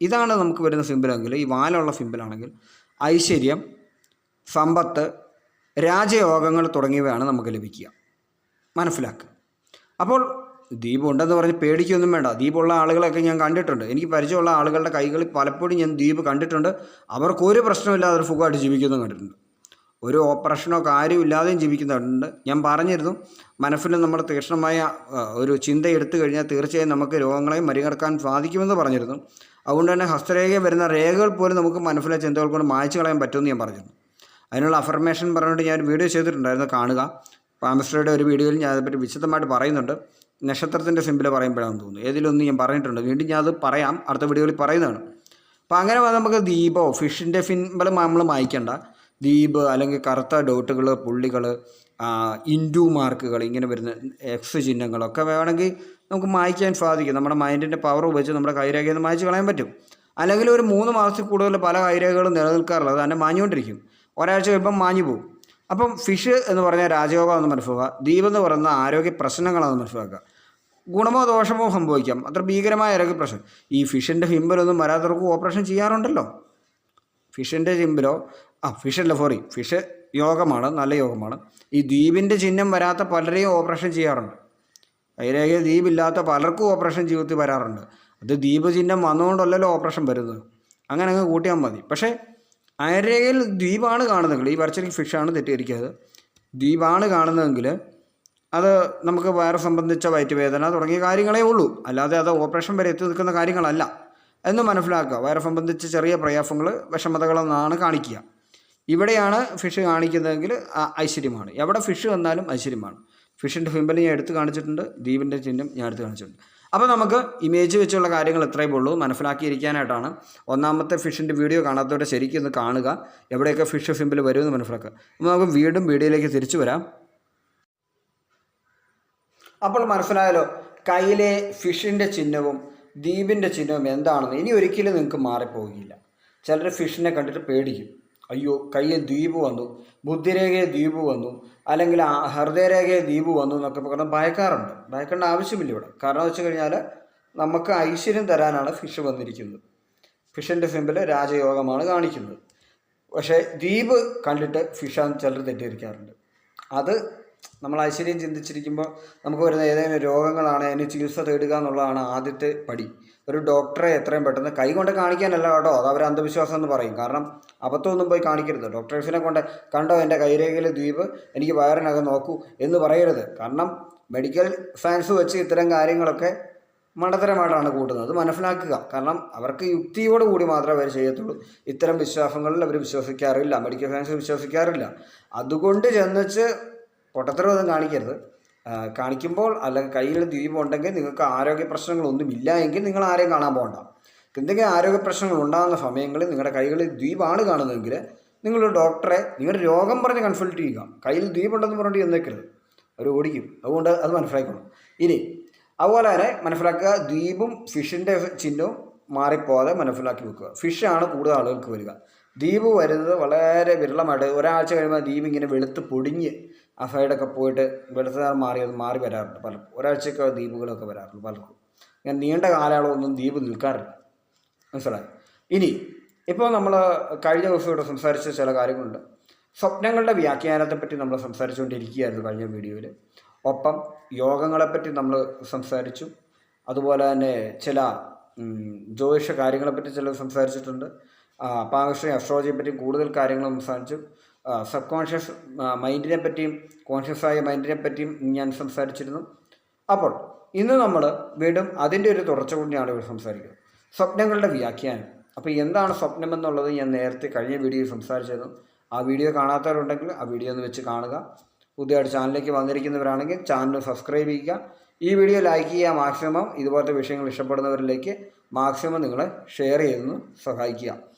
ഇതാണ് നമുക്ക് വരുന്ന സിമ്പിളെങ്കിൽ, ഈ വാലുള്ള സിമ്പിളാണെങ്കിൽ ഐശ്വര്യം, സമ്പത്ത്, രാജയോഗങ്ങൾ തുടങ്ങിയവയാണ് നമുക്ക് ലഭിക്കുക. മനസ്സിലാക്കുക. അപ്പോൾ ദ്വീപ് ഉണ്ടെന്ന് പറഞ്ഞ് പേടിക്കൊന്നും വേണ്ട. ദ്വീപുള്ള ആളുകളൊക്കെ ഞാൻ കണ്ടിട്ടുണ്ട്. എനിക്ക് പരിചയമുള്ള ആളുകളുടെ കൈകളിൽ പലപ്പോഴും ഞാൻ ദ്വീപ് കണ്ടിട്ടുണ്ട്. അവർക്കൊരു പ്രശ്നമില്ലാതെ ഒരു സുഖമായിട്ട് ജീവിക്കുന്നത് കണ്ടിട്ടുണ്ട്. ഒരു ഓപ്പറേഷനോ കാര്യമില്ലാതെയും ജീവിക്കുന്നുണ്ട്. ഞാൻ പറഞ്ഞിരുന്നു, മനസ്സിൽ നമ്മുടെ തീക്ഷ്ണമായ ഒരു ചിന്ത എടുത്തു കഴിഞ്ഞാൽ തീർച്ചയായും നമുക്ക് രോഗങ്ങളെയും മറികടക്കാൻ സാധിക്കുമെന്ന് പറഞ്ഞിരുന്നു. അതുകൊണ്ട് തന്നെ ഹസ്തരേഖ വരുന്ന രേഖകൾ പോലും നമുക്ക് മനസ്സിലെ ചിന്തകൾ കൊണ്ട് മായ്ച്ചു കളയാൻ പറ്റുമെന്ന് ഞാൻ പറഞ്ഞിരുന്നു. അതിനുള്ള അഫർമേഷൻ പറഞ്ഞിട്ട് ഞാൻ വീഡിയോ ചെയ്തിട്ടുണ്ടായിരുന്നു, കാണുക. പാമിസ്ട്രിയുടെ ഒരു വീഡിയോയിൽ ഞാൻ അതിനെപ്പറ്റി വിശദമായിട്ട് പറയുന്നുണ്ട്. നക്ഷത്രത്തിൻ്റെ സിമ്പിൾ പറയുമ്പോഴാണെന്ന് തോന്നുന്നു, ഏതിലൊന്നും ഞാൻ പറഞ്ഞിട്ടുണ്ട്. വീണ്ടും ഞാൻ അത് പറയാം, അടുത്ത വീഡിയോയിൽ പറയുന്നതാണ്. അപ്പോൾ അങ്ങനെ നമുക്ക് ദ്വീപോ ഫിഷിൻ്റെ സിമ്പിൾ നമ്മൾ മായ്ക്കേണ്ട. ദ്വീപ് അല്ലെങ്കിൽ കറുത്ത ഡോട്ടുകൾ, പുള്ളികൾ, ഇൻഡു മാർക്കുകൾ, ഇങ്ങനെ വരുന്ന എക്സ് ചിഹ്നങ്ങളൊക്കെ വേണമെങ്കിൽ നമുക്ക് മായ്ക്കാൻ സാധിക്കും. നമ്മുടെ മൈൻഡിൻ്റെ പവർ ഉപയോഗിച്ച് നമ്മുടെ കൈരേഖയിൽ നിന്ന് മായ്ച്ച് കളയാൻ പറ്റും. അല്ലെങ്കിൽ ഒരു 3 മാസത്തിൽ കൂടുതൽ പല കൈരേഖകളും നിലനിൽക്കാറുള്ളത് തന്നെ മാഞ്ഞുകൊണ്ടിരിക്കും. ഒരാഴ്ച കഴിയുമ്പം മാഞ്ഞു പോകും. അപ്പം ഫിഷ് എന്ന് പറഞ്ഞാൽ രാജയോഗമെന്ന് മനസ്സിലാക്കുക, ദ്വീപ് എന്ന് പറയുന്ന ആരോഗ്യ പ്രശ്നങ്ങളാണെന്ന് മനസ്സിലാക്കുക. ഗുണമോ ദോഷമോ സംഭവിക്കാം, അത്ര ഭീകരമായ ആരോഗ്യ പ്രശ്നം. ഈ ഫിഷിൻ്റെ സിമ്പിളൊന്നും വരാത്തവർക്ക് ഓപ്പറേഷൻ ചെയ്യാറുണ്ടല്ലോ. ഫിഷിൻ്റെ സിമ്പിളോ ഫിഷ് യോഗമാണ്, നല്ല യോഗമാണ്. ഈ ദ്വീപിൻ്റെ ചിഹ്നം വരാത്ത പലരെയും ഓപ്പറേഷൻ ചെയ്യാറുണ്ട്. കൈരേഖ ദ്വീപില്ലാത്ത പലർക്കും ഓപ്പറേഷൻ ജീവിതത്തിൽ വരാറുണ്ട്. അത് ദ്വീപ് ചിഹ്നം വന്നുകൊണ്ടല്ലല്ലോ ഓപ്പറേഷൻ വരുന്നത്. അങ്ങനെ അങ്ങ് കൂട്ടിയാൽ മതി. പക്ഷേ ആയുർരേഖയിൽ ദ്വീപാണ് കാണുന്നതെങ്കിൽ, ഈ വരച്ചിരിക്കുന്ന ഫിഷാണ്, തെറ്റിദ്ധരിക്കരുത്, ദ്വീപാണ് കാണുന്നതെങ്കിൽ അത് നമുക്ക് വയറ് സംബന്ധിച്ച വയറ്റുവേദന തുടങ്ങിയ കാര്യങ്ങളേ ഉള്ളൂ. അല്ലാതെ അത് ഓപ്പറേഷൻ വരെ എത്തി നിൽക്കുന്ന കാര്യങ്ങളല്ല എന്ന് മനസ്സിലാക്കുക. വയറ് സംബന്ധിച്ച് ചെറിയ പ്രയാസങ്ങൾ, വിഷമതകളെന്നാണ് കാണിക്കുക. ഇവിടെയാണ് ഫിഷ് കാണിക്കുന്നതെങ്കിൽ ഐശ്വര്യമാണ്. എവിടെ ഫിഷ് വന്നാലും ഐശ്വര്യമാണ്. ഫിഷിൻ്റെ സിമ്പൽ ഞാൻ എടുത്ത് കാണിച്ചിട്ടുണ്ട്, ദ്വീപിൻ്റെ ചിഹ്നം ഞാൻ എടുത്ത് കാണിച്ചിട്ടുണ്ട്. അപ്പോൾ നമുക്ക് ഇമേജ് വെച്ചുള്ള കാര്യങ്ങൾ ഇത്രയേ ഉള്ളൂ, മനസ്സിലാക്കിയിരിക്കാനായിട്ടാണ്. ഒന്നാമത്തെ ഫിഷിൻ്റെ വീഡിയോ കാണാത്തവരെ ശരിക്കും ഒന്ന് കാണുക, എവിടെയൊക്കെ ഫിഷ് സിമ്പിൾ വരുമെന്ന് മനസ്സിലാക്കുക. അപ്പോൾ നമുക്ക് വീണ്ടും വീഡിയോയിലേക്ക് തിരിച്ചു വരാം. അപ്പോൾ മനസ്സിലായല്ലോ കയ്യിലെ ഫിഷിൻ്റെ ചിഹ്നവും ദ്വീപിൻ്റെ ചിഹ്നവും എന്താണെന്ന്. ഇനി ഒരിക്കലും നിങ്ങൾക്ക് മാറിപ്പോകില്ല. ചിലർ ഫിഷിനെ കണ്ടിട്ട് പേടിക്കും, അയ്യോ കയ്യിൽ ദ്വീപ് വന്നു, ബുദ്ധിരേഖയിൽ ദ്വീപ് വന്നു, അല്ലെങ്കിൽ ഹൃദയരേഖയിൽ ദ്വീപ് വന്നു എന്നൊക്കെ പറഞ്ഞ് ഭയക്കാറുണ്ട്. ഭയക്കേണ്ട ആവശ്യമില്ല ഇവിടെ. കാരണം വെച്ച് കഴിഞ്ഞാൽ നമുക്ക് ഐശ്വര്യം തരാനാണ് ഫിഷ് വന്നിരിക്കുന്നത്. ഫിഷിൻ്റെ സിമ്പിൾ രാജയോഗമാണ് കാണിക്കുന്നത്. പക്ഷേ ദ്വീപ് കണ്ടിട്ട് ഫിഷാന്ന് ചിലർ തെറ്റിദ്ധരിക്കാറുണ്ട്. അത് നമ്മൾ ഐശ്വര്യം ചിന്തിച്ചിരിക്കുമ്പോൾ നമുക്ക് വരുന്ന ഏതെങ്കിലും രോഗങ്ങളാണ് അതിന് ചികിത്സ തേടുക എന്നുള്ളതാണ് ആദ്യത്തെ പടി. ഒരു ഡോക്ടറെ എത്രയും പെട്ടെന്ന് കൈ കൊണ്ട് കാണിക്കാനല്ല കേട്ടോ, അത് അവർ അന്ധവിശ്വാസം എന്ന് പറയും. കാരണം അബദ്ധമൊന്നും പോയി കാണിക്കരുത്. ഡോക്ടേഴ്സിനെ കൊണ്ട് കണ്ടോ എൻ്റെ കൈരേഖയിൽ ദ്വീപ്, എനിക്ക് വയറിനകം നോക്കൂ എന്ന് പറയരുത്. കാരണം മെഡിക്കൽ സയൻസ് വെച്ച് ഇത്തരം കാര്യങ്ങളൊക്കെ മണ്ടത്തരമായിട്ടാണ് കൂട്ടുന്നത്. അത് മനസ്സിലാക്കുക. കാരണം അവർക്ക് യുക്തിയോട് കൂടി മാത്രമേ അവർ ചെയ്യത്തുള്ളൂ. ഇത്തരം വിശ്വാസങ്ങളിൽ അവർ വിശ്വസിക്കാറില്ല, മെഡിക്കൽ സയൻസ് വിശ്വസിക്കാറില്ല. അതുകൊണ്ട് ചെന്നിച്ച് പൊട്ടത്തരമൊന്നും കാണിക്കരുത്. കാണിക്കുമ്പോൾ അല്ലെങ്കിൽ കയ്യിൽ ദ്വീപ് ഉണ്ടെങ്കിൽ നിങ്ങൾക്ക് ആരോഗ്യ പ്രശ്നങ്ങളൊന്നും ഇല്ല എങ്കിൽ നിങ്ങൾ ആരെയും കാണാൻ പോകണ്ട. എന്തെങ്കിലും ആരോഗ്യ പ്രശ്നങ്ങൾ ഉണ്ടാകുന്ന സമയങ്ങളിൽ നിങ്ങളുടെ കൈകളിൽ ദ്വീപാണ് കാണുന്നതെങ്കിൽ നിങ്ങളൊരു ഡോക്ടറെ നിങ്ങളുടെ രോഗം പറഞ്ഞ് കൺസൾട്ട് ചെയ്യുക. കയ്യിൽ ദ്വീപുണ്ടെന്ന് പറഞ്ഞിട്ട് ചെന്നേക്കരുത്, അവർ ഓടിക്കും. അതുകൊണ്ട് അത് മനസ്സിലാക്കണം. ഇനി അതുപോലെ തന്നെ മനസ്സിലാക്കുക, ദ്വീപും ഫിഷിൻ്റെ ചിഹ്നവും മാറിപ്പോകാതെ മനസ്സിലാക്കി വെക്കുക. ഫിഷാണ് കൂടുതൽ ആളുകൾക്ക് വരിക. ദ്വീപ് വരുന്നത് വളരെ വിരളമായിട്ട്. ഒരാഴ്ച കഴിയുമ്പോൾ ദ്വീപ് ഇങ്ങനെ വെളുത്ത് പൊടിഞ്ഞ് ആ സൈഡൊക്കെ പോയിട്ട് വെളുത്ത മാറി വരാറുണ്ട് പലർക്കും. ഒരാഴ്ചയൊക്കെ ദ്വീപുകളൊക്കെ വരാറുണ്ട് പലർക്കും. ഞാൻ നീണ്ട കാലയളവൊന്നും ദ്വീപ് നിൽക്കാറില്ല. മനസ്സിലായി. ഇനി ഇപ്പോൾ നമ്മൾ കഴിഞ്ഞ ദിവസം ഇവിടെ സംസാരിച്ച ചില കാര്യങ്ങളുണ്ട്. സ്വപ്നങ്ങളുടെ വ്യാഖ്യാനത്തെപ്പറ്റി നമ്മൾ സംസാരിച്ചുകൊണ്ടിരിക്കുകയായിരുന്നു കഴിഞ്ഞ വീഡിയോയിൽ. ഒപ്പം യോഗങ്ങളെപ്പറ്റി നമ്മൾ സംസാരിച്ചു. അതുപോലെ തന്നെ ചില ജ്യോതിഷ കാര്യങ്ങളെപ്പറ്റി ചിലർ സംസാരിച്ചിട്ടുണ്ട്. പാകശ്രീ അസ്ട്രോളജിയെ പറ്റി കൂടുതൽ കാര്യങ്ങൾ സംസാരിച്ചു. സബ് കോൺഷ്യസ് മൈൻഡിനെ പറ്റിയും കോൺഷ്യസ് ആയ മൈൻഡിനെ പറ്റിയും ഞാൻ സംസാരിച്ചിരുന്നു. അപ്പോൾ ഇന്ന് നമ്മൾ വീണ്ടും അതിൻ്റെ ഒരു തുടർച്ച കൂടിയാണ് ഇവിടെ സംസാരിക്കുന്നത്, സ്വപ്നങ്ങളുടെ വ്യാഖ്യാനം. അപ്പോൾ എന്താണ് സ്വപ്നം എന്നുള്ളത് ഞാൻ നേരത്തെ കഴിഞ്ഞ വീഡിയോയിൽ സംസാരിച്ചിരുന്നു. ആ വീഡിയോ കാണാത്തവരുണ്ടെങ്കിൽ ആ വീഡിയോ ഒന്ന് വെച്ച് കാണുക. പുതിയതായിട്ട് ചാനലിലേക്ക് വന്നിരിക്കുന്നവരാണെങ്കിൽ ചാനൽ സബ്സ്ക്രൈബ് ചെയ്യുക. ഈ വീഡിയോ ലൈക്ക് ചെയ്യുക. മാക്സിമം ഇതുപോലത്തെ വിഷയങ്ങൾ ഇഷ്ടപ്പെടുന്നവരിലേക്ക് മാക്സിമം നിങ്ങൾ ഷെയർ ചെയ്തൊന്ന് സഹായിക്കുക.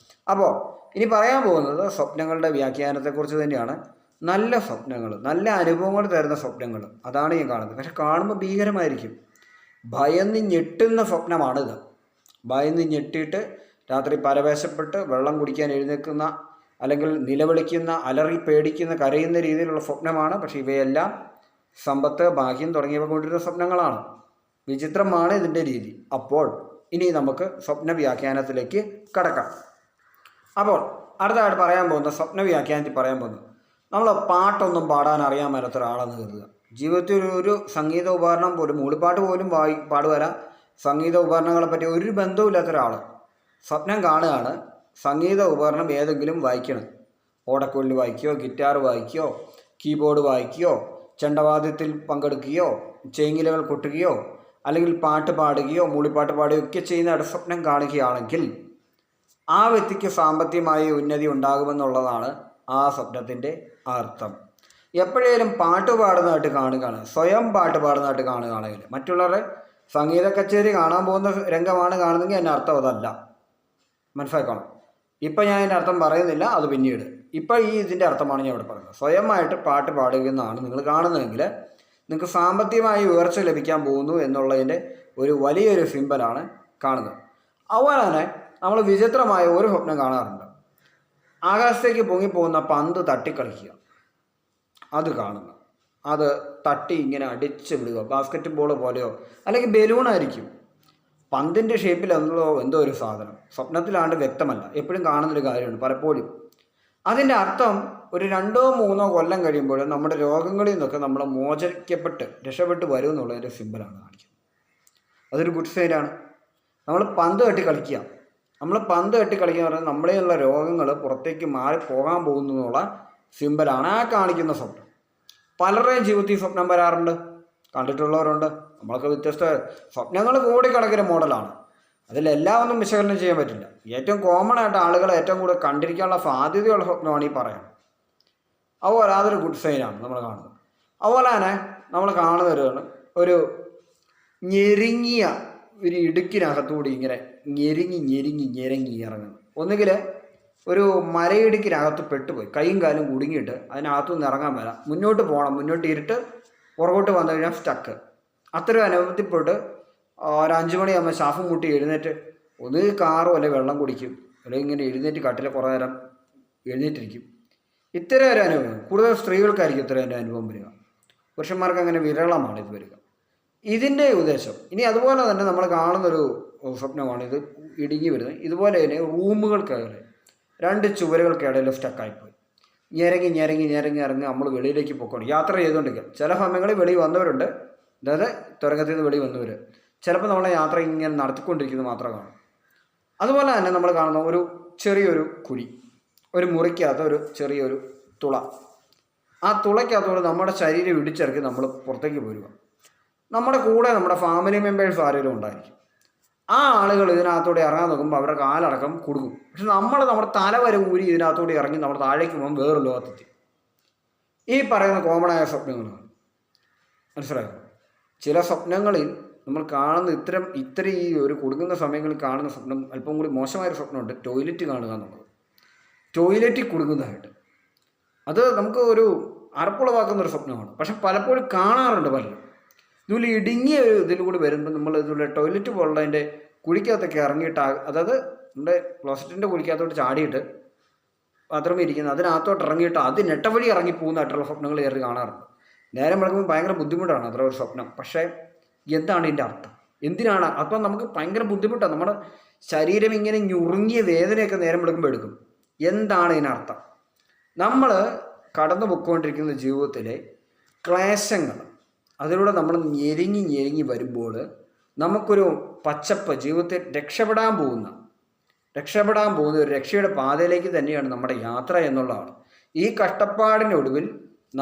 അപ്പോൾ ഇനി പറയാൻ പോകുന്നത് സ്വപ്നങ്ങളുടെ വ്യാഖ്യാനത്തെക്കുറിച്ച് തന്നെയാണ്. നല്ല സ്വപ്നങ്ങൾ, നല്ല അനുഭവങ്ങൾ തരുന്ന സ്വപ്നങ്ങൾ, അതാണ് ഞാൻ കാണുന്നത്. പക്ഷെ കാണുമ്പോൾ ഭീകരമായിരിക്കും. ഭയന്ന് ഞെട്ടുന്ന സ്വപ്നമാണിത്. ഭയന്ന് ഞെട്ടിയിട്ട് രാത്രി പരവേശപ്പെട്ട് വെള്ളം കുടിക്കാൻ എഴുന്നേൽക്കുന്ന, അല്ലെങ്കിൽ നിലവിളിക്കുന്ന, അലറി പേടിക്കുന്ന, കരയുന്ന രീതിയിലുള്ള സ്വപ്നമാണ്. പക്ഷേ ഇവയെല്ലാം സമ്പത്ത്, ഭാഗ്യം തുടങ്ങിയവ കൊണ്ടിരുന്ന സ്വപ്നങ്ങളാണ്. വിചിത്രമാണ് ഇതിൻ്റെ രീതി. അപ്പോൾ ഇനി നമുക്ക് സ്വപ്ന വ്യാഖ്യാനത്തിലേക്ക് കടക്കാം. അപ്പോൾ അടുത്തതായിട്ട് പറയാൻ പോകുന്ന സ്വപ്ന വ്യാഖ്യാനത്തിൽ പറയാൻ പോകുന്നത്, നമ്മൾ പാട്ടൊന്നും പാടാൻ അറിയാൻ മേലാത്ത ഒരാളെന്ന് കരുതുക. ജീവിതത്തിൽ ഒരു സംഗീത ഉപകരണം പോലും, മൂളിപ്പാട്ട് പോലും പാടുവരാ, സംഗീത ഉപകരണങ്ങളെ പറ്റി ഒരു ബന്ധവുമില്ലാത്ത ഒരാൾ സ്വപ്നം കാണുകയാണ് സംഗീത ഉപകരണം ഏതെങ്കിലും വായിക്കണം. ഓടക്കുഴൽ വായിക്കുകയോ, ഗിറ്റാർ വായിക്കുകയോ, കീബോർഡ് വായിക്കുകയോ, ചെണ്ടവാദ്യത്തിൽ പങ്കെടുക്കുകയോ, ചേങ്ങിലകൾ കൊട്ടുകയോ, അല്ലെങ്കിൽ പാട്ട് പാടുകയോ മൂളിപ്പാട്ട് പാടുകയോ ഒക്കെ ചെയ്യുന്ന സ്വപ്നം കാണുകയാണെങ്കിൽ ആ വ്യക്തിക്ക് സാമ്പത്തികമായി ഉന്നതി ഉണ്ടാകുമെന്നുള്ളതാണ് ആ സ്വപ്നത്തിൻ്റെ അർത്ഥം. എപ്പോഴേലും പാട്ട് പാടുന്നതായിട്ട് കാണുകയാണ്, സ്വയം പാട്ട് പാടുന്നതായിട്ട് കാണുകയാണെങ്കിൽ, മറ്റുള്ളവരുടെ സംഗീത കച്ചേരി കാണാൻ പോകുന്ന രംഗമാണ് കാണുന്നതെങ്കിൽ അതിൻ്റെ അർത്ഥം അതല്ല. മനസ്സിലാക്കണം. ഇപ്പം ഞാൻ അതിൻ്റെ അർത്ഥം പറയുന്നില്ല, അത് പിന്നീട്. ഇപ്പം ഇതിൻ്റെ അർത്ഥമാണ് ഞാൻ ഇവിടെ പറയുന്നത്. സ്വയമായിട്ട് പാട്ട് പാടുകയെന്നാണ് നിങ്ങൾ കാണുന്നതെങ്കിൽ നിങ്ങൾക്ക് സാമ്പത്തികമായി ഉയർച്ച ലഭിക്കാൻ പോകുന്നു എന്നുള്ളതിൻ്റെ ഒരു വലിയൊരു സിമ്പലാണ് കാണുന്നത്. അതുപോലെ തന്നെ നമ്മൾ വിചിത്രമായ ഒരു സ്വപ്നം കാണാറുണ്ട്. ആകാശത്തേക്ക് പൊങ്ങിപ്പോകുന്ന പന്ത് തട്ടിക്കളിക്കുക, അത് കാണുക. അത് തട്ടി ഇങ്ങനെ അടിച്ച് വിടുക, ബാസ്കറ്റ് ബോൾ പോലെയോ അല്ലെങ്കിൽ ബലൂണായിരിക്കും. പന്തിൻ്റെ ഷേപ്പിൽ എന്തോ ഒരു സാധനം സ്വപ്നത്തിലാണ്ട് വ്യക്തമല്ല, എപ്പോഴും കാണുന്നൊരു കാര്യമാണ് പലപ്പോഴും. അതിൻ്റെ അർത്ഥം ഒരു 2-3 കൊല്ലം കഴിയുമ്പോൾ നമ്മുടെ രോഗങ്ങളിൽ നിന്നൊക്കെ നമ്മൾ രക്ഷപ്പെട്ട് വരും എന്നുള്ളതിൻ്റെ സിമ്പിളാണ് കാണിക്കുന്നത്. അതൊരു ഗുഡ് സൈനാണ്. നമ്മൾ പന്ത് തട്ടി കളിക്കുക. നമ്മൾ പന്ത് തട്ടി കളിക്കുക പറഞ്ഞാൽ നമ്മളെയുള്ള രോഗങ്ങൾ പുറത്തേക്ക് മാറി പോകാൻ പോകുന്നു എന്നുള്ള സിമ്പിളാണ് ആ കാണിക്കുന്ന സ്വപ്നം. പലരുടെയും ജീവിതത്തിൽ സ്വപ്നം വരാറുണ്ട്, കണ്ടിട്ടുള്ളവരുണ്ട്. നമ്മളൊക്കെ വ്യത്യസ്ത സ്വപ്നങ്ങൾ കോടിക്കണക്കിന് മോഡലാണ്. അതിലെല്ലാം ഒന്നും വിശകലനം ചെയ്യാൻ പറ്റില്ല. ഏറ്റവും കോമൺ ആയിട്ട് ആളുകൾ ഏറ്റവും കൂടുതൽ കണ്ടിരിക്കാനുള്ള സാധ്യതയുള്ള സ്വപ്നമാണ് ഈ പറയുന്നത്. അതുപോലെ അതൊരു ഗുഡ് സൈനാണ് നമ്മൾ കാണുന്നത്. അതുപോലെ തന്നെ നമ്മൾ കാണുന്നവരാണ് ഒരു ഞെരുങ്ങിയ ഒരു ഇടുക്കിനകത്തുകൂടി ഇങ്ങനെ ഞെരങ്ങി ഇറങ്ങുന്നത്. ഒന്നുകിൽ ഒരു മരയിടുക്കിനകത്ത് പെട്ടുപോയി, കൈയും കാലും കുടുങ്ങിയിട്ട് അതിനകത്തുനിന്ന് ഇറങ്ങാൻ വരാം, മുന്നോട്ട് പോകണം, മുന്നോട്ട് ഇരുട്ട്, പുറകോട്ട് വന്നു കഴിഞ്ഞാൽ സ്റ്റക്ക്. അത്രയും അനുഭവത്തിൽപ്പെട്ട് ഒരു 5 മണിയാകുമ്പോൾ ശ്വാസം മുട്ടി എഴുന്നേറ്റ് ഒന്നുകിൽ കാറോ അല്ലെങ്കിൽ വെള്ളം കുടിക്കും, അല്ലെങ്കിൽ ഇങ്ങനെ എഴുന്നേറ്റ് കട്ടിൽ കുറേ നേരം എഴുന്നേറ്റിരിക്കും. ഇത്തരം ഒരു അനുഭവം കൂടുതൽ സ്ത്രീകൾക്കായിരിക്കും ഇത്തരം ഒരു അനുഭവം വരിക. പുരുഷന്മാർക്ക് അങ്ങനെ വിരളമാണ് ഇത് വരിക. ഇതിൻ്റെ ഉദ്ദേശം ഇനി അതുപോലെ തന്നെ നമ്മൾ കാണുന്നൊരു സ്വപ്നമാണ് ഇത് ഇടുങ്ങി വരുന്നത്. ഇതുപോലെ തന്നെ റൂമുകൾക്കിടയിൽ 2 ചുവരുകൾക്കിടയിൽ സ്റ്റക്കായിപ്പോയി ഞെരങ്ങി നമ്മൾ വെളിയിലേക്ക് പോയിക്കൊണ്ട് യാത്ര ചെയ്തുകൊണ്ടിരിക്കുക. ചില സമയങ്ങളിൽ വെളി വന്നവരുണ്ട്, അതായത് തുരങ്കത്തിൽ നിന്ന് വെളി വന്നവർ. ചിലപ്പോൾ നമ്മളെ യാത്ര ഇങ്ങനെ നടത്തിക്കൊണ്ടിരിക്കുന്നത് മാത്രം കാണും. അതുപോലെ തന്നെ നമ്മൾ കാണുന്ന ഒരു ചെറിയൊരു കുഴി, ഒരു മുറിക്കകത്ത് ഒരു ചെറിയൊരു തുള. ആ തുളയ്ക്കകത്തോട് നമ്മുടെ ശരീരം ഇടിച്ചിറക്കി നമ്മൾ പുറത്തേക്ക് പോരുക. നമ്മുടെ കൂടെ നമ്മുടെ ഫാമിലി മെമ്പേഴ്സ് ആരെങ്കിലും ഉണ്ടായിരിക്കും. ആ ആളുകൾ ഇതിനകത്തോടെ ഇറങ്ങാൻ നോക്കുമ്പോൾ അവരുടെ കാലടക്കം കുടുങ്ങും. പക്ഷെ നമ്മുടെ തല വരെ ഊരി ഇതിനകത്തോടെ ഇറങ്ങി നമ്മൾ താഴേക്ക് പോകുമ്പോൾ വേറൊരു ലോകത്തെത്തി. ഈ പറയുന്ന കോമണായ സ്വപ്നങ്ങളാണ്. മനസ്സിലായോ? ചില സ്വപ്നങ്ങളിൽ നമ്മൾ കാണുന്ന ഇത്തരം ഈ ഒരു കുടുങ്ങുന്ന സമയങ്ങളിൽ കാണുന്ന സ്വപ്നം അല്പം കൂടി മോശമായൊരു സ്വപ്നമുണ്ട്. ടോയ്ലറ്റ് കാണുക എന്നുള്ളത്. ടോയ്ലറ്റിൽ കുടുങ്ങുന്നതായിട്ട് അത് നമുക്ക് ഒരു അറപ്പുളവാക്കുന്നൊരു സ്വപ്നമാണ്. പക്ഷെ പലപ്പോഴും കാണാറുണ്ട് പലരും. ഇതുപോലെ ഇടുങ്ങിയ ഒരു ഇതിൽ കൂടി വരുമ്പോൾ നമ്മൾ ഇതുപോലെ ടോയ്ലറ്റ് പോലുള്ളതിൻ്റെ കുഴിക്കകത്തൊക്കെ ഇറങ്ങിയിട്ട്, അതായത് നമ്മുടെ ക്ലോസറ്റിൻ്റെ കുഴിക്കകത്തോട്ട് ചാടിയിട്ട് ബാത്റൂമിൽ ഇരിക്കുന്നത് അതിനകത്തോട്ട് ഇറങ്ങിയിട്ട് അത് നെട്ടവഴി ഇറങ്ങി പോകുന്നതായിട്ടുള്ള സ്വപ്നങ്ങൾ കയറി കാണാറുണ്ട്. നേരം വിളക്കുമ്പോൾ ഭയങ്കര ബുദ്ധിമുട്ടാണ് അത്ര ഒരു സ്വപ്നം. പക്ഷേ എന്താണ് ഇതിൻ്റെ അർത്ഥം? എന്തിനാണ്? അപ്പം നമുക്ക് ഭയങ്കര ബുദ്ധിമുട്ടാണ്. നമ്മുടെ ശരീരം ഇങ്ങനെ ഞുറുങ്ങിയ വേദനയൊക്കെ നേരം വിളക്കുമ്പോൾ എടുക്കും. എന്താണ് ഇതിനർത്ഥം? നമ്മൾ കടന്നു പൊയ്ക്കൊണ്ടിരിക്കുന്ന ജീവിതത്തിലെ ക്ലേശങ്ങൾ, അതിലൂടെ നമ്മൾ ഞെരുങ്ങി വരുമ്പോൾ നമുക്കൊരു പച്ചപ്പ്, ജീവിതത്തിൽ രക്ഷപ്പെടാൻ പോകുന്ന ഒരു രക്ഷയുടെ പാതയിലേക്ക് തന്നെയാണ് നമ്മുടെ യാത്ര എന്നുള്ളതാണ്. ഈ കഷ്ടപ്പാടിനൊടുവിൽ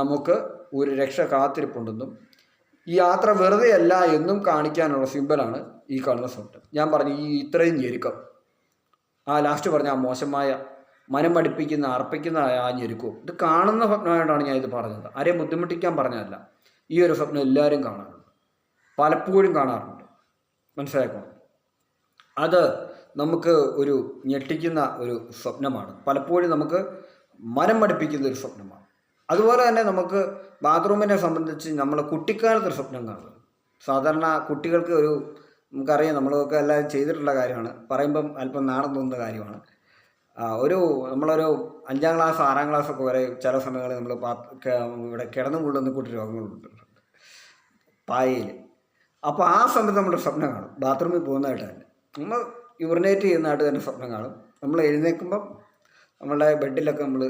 നമുക്ക് ഒരു രക്ഷ കാത്തിരിപ്പുണ്ടെന്നും ഈ യാത്ര വെറുതെ അല്ല എന്നും കാണിക്കാനുള്ള സിമ്പലാണ് ഈ കാണുന്ന സ്വപ്നം. ഞാൻ പറഞ്ഞു ഈ ഇത്രയും ഞെരുക്കം, ആ ലാസ്റ്റ് പറഞ്ഞ ആ മോശമായ മനം മടിപ്പിക്കുന്ന അർപ്പിക്കുന്ന ആ ഞെരുക്കവും ഇത് കാണുന്ന സ്വപ്നമായിട്ടാണ് ഞാൻ ഇത് പറഞ്ഞത്. ആരെയും ബുദ്ധിമുട്ടിക്കാൻ പറഞ്ഞതല്ല. ഈ ഒരു സ്വപ്നം എല്ലാവരും കാണാറുണ്ട്, പലപ്പോഴും കാണാറുണ്ട്. മനസ്സിലാക്കണം. അത് നമുക്ക് ഒരു ഞെട്ടിക്കുന്ന ഒരു സ്വപ്നമാണ്. പലപ്പോഴും നമുക്ക് മനം മടിപ്പിക്കുന്ന ഒരു സ്വപ്നമാണ്. അതുപോലെ തന്നെ നമുക്ക് ബാത്റൂമിനെ സംബന്ധിച്ച് നമ്മൾ കുട്ടിക്കാലത്തൊരു സ്വപ്നം കാണുന്നത്. സാധാരണ കുട്ടികൾക്ക് നമുക്കറിയാം, നമ്മളൊക്കെ എല്ലാവരും ചെയ്തിട്ടുള്ള കാര്യമാണ്, പറയുമ്പം അല്പം നാണം തോന്നുന്ന കാര്യമാണ്. നമ്മളൊരു 5ാം ക്ലാസ് 6ാം ക്ലാസ്സൊക്കെ വരെ ചില സമയങ്ങളിൽ നമ്മൾ ഇവിടെ കിടന്നു കൊള്ളുന്ന കൂട്ടി രോഗങ്ങളുണ്ട് പായയിൽ. അപ്പോൾ ആ സമയത്ത് നമ്മുടെ സ്വപ്നം കാണും ബാത്റൂമിൽ പോകുന്നതായിട്ട് തന്നെ. നമ്മൾ യൂറിനേറ്റ് ചെയ്യുന്നതായിട്ട് തന്നെ സ്വപ്നം കാണും. നമ്മൾ എഴുന്നേൽക്കുമ്പം നമ്മളുടെ ബെഡിലൊക്കെ നമ്മൾ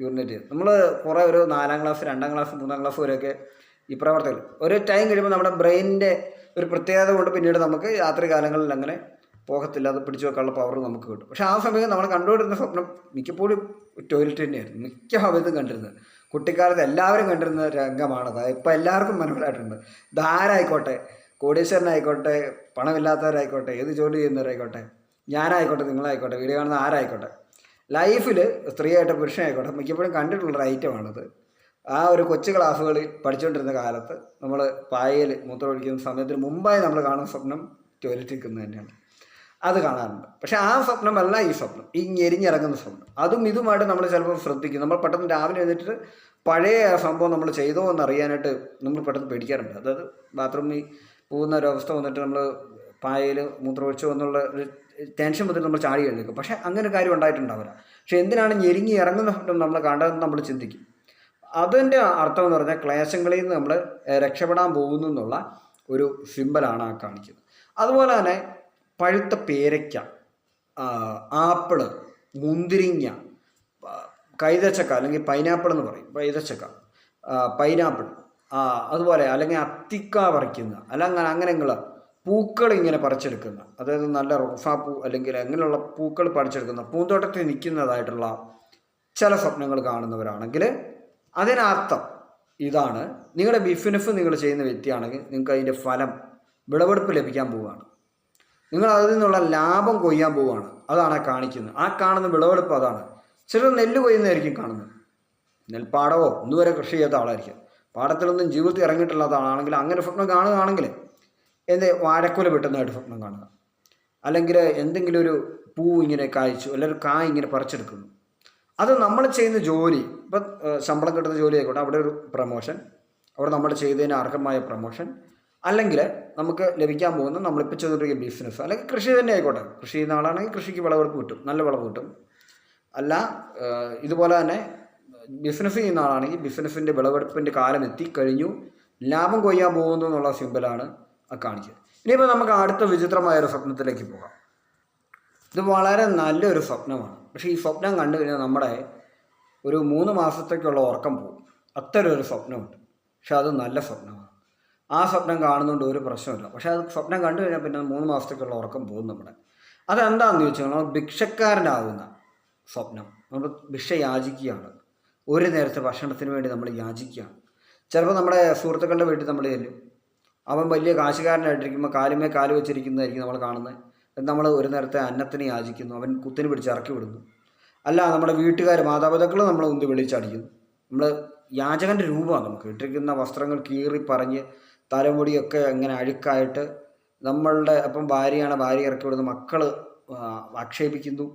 യൂറിനേറ്റ് ചെയ്യും. നമ്മൾ കുറേ ഒരു 4ാം ക്ലാസ് 2ാം ക്ലാസ് 3ാം ക്ലാസ് വരെയൊക്കെ ഈ പ്രവർത്തകർ ഒരു ടൈം കഴിയുമ്പോൾ നമ്മുടെ ബ്രെയിനിൻ്റെ ഒരു പ്രത്യേകത കൊണ്ട് പിന്നീട് നമുക്ക് രാത്രി കാലങ്ങളിൽ അങ്ങനെ പോകത്തില്ല, അത് പിടിച്ചു വെക്കാനുള്ള പവർ നമുക്ക് കിട്ടും. പക്ഷേ ആ സമയം നമ്മൾ കണ്ടുകൊണ്ടിരുന്ന സ്വപ്നം മിക്കപ്പോഴും ടോയ്ലറ്റ് തന്നെയായിരുന്നു. മിക്ക സമയത്തും കണ്ടിരുന്നത്, കുട്ടിക്കാലത്ത് എല്ലാവരും കണ്ടിരുന്ന രംഗമാണത്. ഇപ്പോൾ എല്ലാവർക്കും മനസ്സിലായിട്ടുണ്ട്. ഇതാരായിക്കോട്ടെ, കോടീശ്വരനായിക്കോട്ടെ, പണമില്ലാത്തവരായിക്കോട്ടെ, ഏത് ജോലി ചെയ്യുന്നവരായിക്കോട്ടെ, ഞാനായിക്കോട്ടെ, നിങ്ങളായിക്കോട്ടെ, വീഡിയോ കാണുന്ന ആരായിക്കോട്ടെ, ലൈഫിൽ സ്ത്രീയായിട്ട് പുരുഷനായിക്കോട്ടെ മിക്കപ്പോഴും കണ്ടിട്ടുള്ളൊരു ഐറ്റമാണിത്. ആ ഒരു കൊച്ചു ക്ലാസ്സുകളിൽ പഠിച്ചുകൊണ്ടിരുന്ന കാലത്ത് നമ്മൾ പായയിൽ മൂത്രമൊഴിക്കുന്ന സമയത്തിന് മുമ്പായി നമ്മൾ കാണുന്ന സ്വപ്നം ടോയ്ലറ്റ് നിൽക്കുന്നത് തന്നെയാണ്. അത് കാണാറുണ്ട്. പക്ഷേ ആ സ്വപ്നമല്ല ഈ സ്വപ്നം, ഈ ഞെരിഞ്ഞിറങ്ങുന്ന സ്വപ്നം. അതും ഇതുമായിട്ട് നമ്മൾ ചിലപ്പോൾ ശ്രദ്ധിക്കും. നമ്മൾ പെട്ടെന്ന് രാവിലെ എഴുന്നേറ്റിട്ട് പഴയ സംഭവം നമ്മൾ ചെയ്തോ എന്നറിയാനായിട്ട് നമ്മൾ പെട്ടെന്ന് പേടിക്കാറുണ്ട്. അതായത് ബാത്റൂമിൽ പോകുന്ന ഒരവസ്ഥ വന്നിട്ട് നമ്മൾ പായയിൽ മൂത്രമൊഴിച്ചോ എന്നുള്ള ഒരു ടെൻഷൻ വന്നിട്ട് നമ്മൾ ചാടി എഴുന്നേക്കും. പക്ഷേ അങ്ങനെ ഒരു കാര്യം ഉണ്ടായിട്ടുണ്ടാവില്ല. പക്ഷേ എന്തിനാണ് ഞെരുങ്ങി ഇറങ്ങുന്ന സ്വപ്നം നമ്മൾ കണ്ടതെന്ന് നമ്മൾ ചിന്തിക്കും. അതിൻ്റെ അർത്ഥം എന്ന് പറഞ്ഞാൽ ക്ലേശങ്ങളിൽ നിന്ന് നമ്മൾ രക്ഷപ്പെടാൻ പോകുന്നു എന്നുള്ള ഒരു സിമ്പലാണ് ആ കാണിക്കുന്നത്. അതുപോലെ തന്നെ പഴുത്ത പേരയ്ക്ക, ആപ്പിള്, മുന്തിരിങ്ങ, കൈതച്ചക്ക അല്ലെങ്കിൽ പൈനാപ്പിൾ എന്ന് പറയും, കൈതച്ചക്ക, പൈനാപ്പിൾ, അതുപോലെ അല്ലെങ്കിൽ അത്തിക്ക പറിക്കുന്ന അങ്ങനെയുള്ള പൂക്കൾ ഇങ്ങനെ പറിച്ചെടുക്കുന്ന, അതായത് നല്ല റോസാപ്പൂ അല്ലെങ്കിൽ അങ്ങനെയുള്ള പൂക്കൾ പറിച്ചെടുക്കുന്ന പൂന്തോട്ടത്തിൽ നിൽക്കുന്നതായിട്ടുള്ള ചില സ്വപ്നങ്ങൾ കാണുന്നവരാണെങ്കിൽ അതിനർത്ഥം ഇതാണ്. നിങ്ങളുടെ ബിസിനസ് നിങ്ങൾ ചെയ്യുന്ന വ്യക്തിയാണെങ്കിൽ നിങ്ങൾക്ക് അതിൻ്റെ ഫലം, വിളവെടുപ്പ് ലഭിക്കാൻ പോവുകയാണ്. നിങ്ങൾ അതിൽ നിന്നുള്ള ലാഭം കൊയ്യാൻ പോവുകയാണ്. അതാണ് കാണിക്കുന്നത്. ആ കാണുന്ന വിളവെടുപ്പ് അതാണ്. ചിലർ നെല്ല് കൊയ്യുന്നതായിരിക്കും കാണുന്നത്. നെൽപ്പാടമോ ഒന്നുവരെ കൃഷി ചെയ്യാത്ത ആളായിരിക്കും. പാടത്തിലൊന്നും ജീവിതത്തിൽ ഇറങ്ങിയിട്ടുള്ള ആളാണെങ്കിൽ അങ്ങനെ സ്വപ്നം കാണുകയാണെങ്കിൽ വാഴക്കുല വെട്ടുന്നതായിട്ട് സ്വപ്നം കാണുക, അല്ലെങ്കിൽ എന്തെങ്കിലും ഒരു പൂ ഇങ്ങനെ കായ്ച്ചു അല്ലെങ്കിൽ കായ് ഇങ്ങനെ പറിച്ചെടുക്കുന്നു. അത് നമ്മൾ ചെയ്യുന്ന ജോലി, ഇപ്പം ശമ്പളം കിട്ടുന്ന ജോലി ആയിക്കോട്ടെ, അവിടെ ഒരു പ്രമോഷൻ, അവിടെ നമ്മൾ ചെയ്തതിന് അർഹമായ പ്രമോഷൻ, അല്ലെങ്കിൽ നമുക്ക് ലഭിക്കാൻ പോകുന്ന നമ്മളിപ്പോൾ ചെയ്തുകൊണ്ടിരിക്കുന്ന ബിസിനസ്, അല്ലെങ്കിൽ കൃഷി തന്നെ ആയിക്കോട്ടെ. കൃഷി ചെയ്യുന്ന ആളാണെങ്കിൽ കൃഷിക്ക് വിളവെടുപ്പ് കിട്ടും, നല്ല വിളവ് കിട്ടും. അല്ല ഇതുപോലെ തന്നെ ബിസിനസ് ചെയ്യുന്ന ആളാണെങ്കിൽ ബിസിനസ്സിൻ്റെ വിളവെടുപ്പിൻ്റെ കാലം എത്തിക്കഴിഞ്ഞു, ലാഭം കൊയ്യാൻ പോകുന്നു എന്നുള്ള സിമ്പലാണ് കാണിച്ചത്. ഇനിയിപ്പോൾ നമുക്ക് അടുത്ത വിചിത്രമായൊരു സ്വപ്നത്തിലേക്ക് പോകാം. ഇത് വളരെ നല്ലൊരു സ്വപ്നമാണ്. പക്ഷേ ഈ സ്വപ്നം കണ്ടു കഴിഞ്ഞാൽ നമ്മുടെ ഒരു 3 മാസത്തേക്കുള്ള ഉറക്കം പോകും. അത്തരം ഒരു സ്വപ്നമുണ്ട്. പക്ഷെ അത് നല്ല സ്വപ്നമാണ്. ആ സ്വപ്നം കാണുന്നതുകൊണ്ട് ഒരു പ്രശ്നമില്ല. പക്ഷേ അത് സ്വപ്നം കണ്ടു കഴിഞ്ഞാൽ പിന്നെ 3 മാസത്തേക്കുള്ള ഉറക്കം പോകും നമ്മുടെ. അതെന്താണെന്ന് ചോദിച്ചാൽ നമ്മൾ ഭിക്ഷക്കാരനാകുന്ന സ്വപ്നം. നമ്മൾ ഭിക്ഷ യാചിക്കുകയാണ്. ഒരു നേരത്തെ ഭക്ഷണത്തിന് വേണ്ടി നമ്മൾ യാചിക്കുകയാണ്. ചിലപ്പോൾ നമ്മുടെ സുഹൃത്തുക്കളുടെ വീട്ടിൽ നമ്മൾ ചെല്ലും. അവൻ വലിയ കാശുകാരനായിട്ടിരിക്കുമ്പോൾ കാലുമേ കാല് വെച്ചിരിക്കുന്നതായിരിക്കും നമ്മൾ കാണുന്നത്. നമ്മൾ ഒരു നേരത്തെ അന്നത്തിന് യാചിക്കുന്നു, അവൻ കുത്തിന് പിടിച്ച് ഇറക്കി വിടുന്നു. അല്ല, നമ്മുടെ വീട്ടുകാർ മാതാപിതാക്കൾ നമ്മളെ ഉന്തി വിളിച്ചടിക്കുന്നു. നമ്മൾ യാചകൻ്റെ രൂപമാണ്. നമുക്ക് ഇട്ടിരിക്കുന്ന വസ്ത്രങ്ങൾ കീറി പറഞ്ഞ് തലമുടിയൊക്കെ ഇങ്ങനെ അഴുക്കായിട്ട് നമ്മളുടെ അപ്പം ഭാര്യയാണ്, ഭാര്യ ഇറക്കി വിടുന്ന മക്കൾ ആക്ഷേപിക്കുന്നു.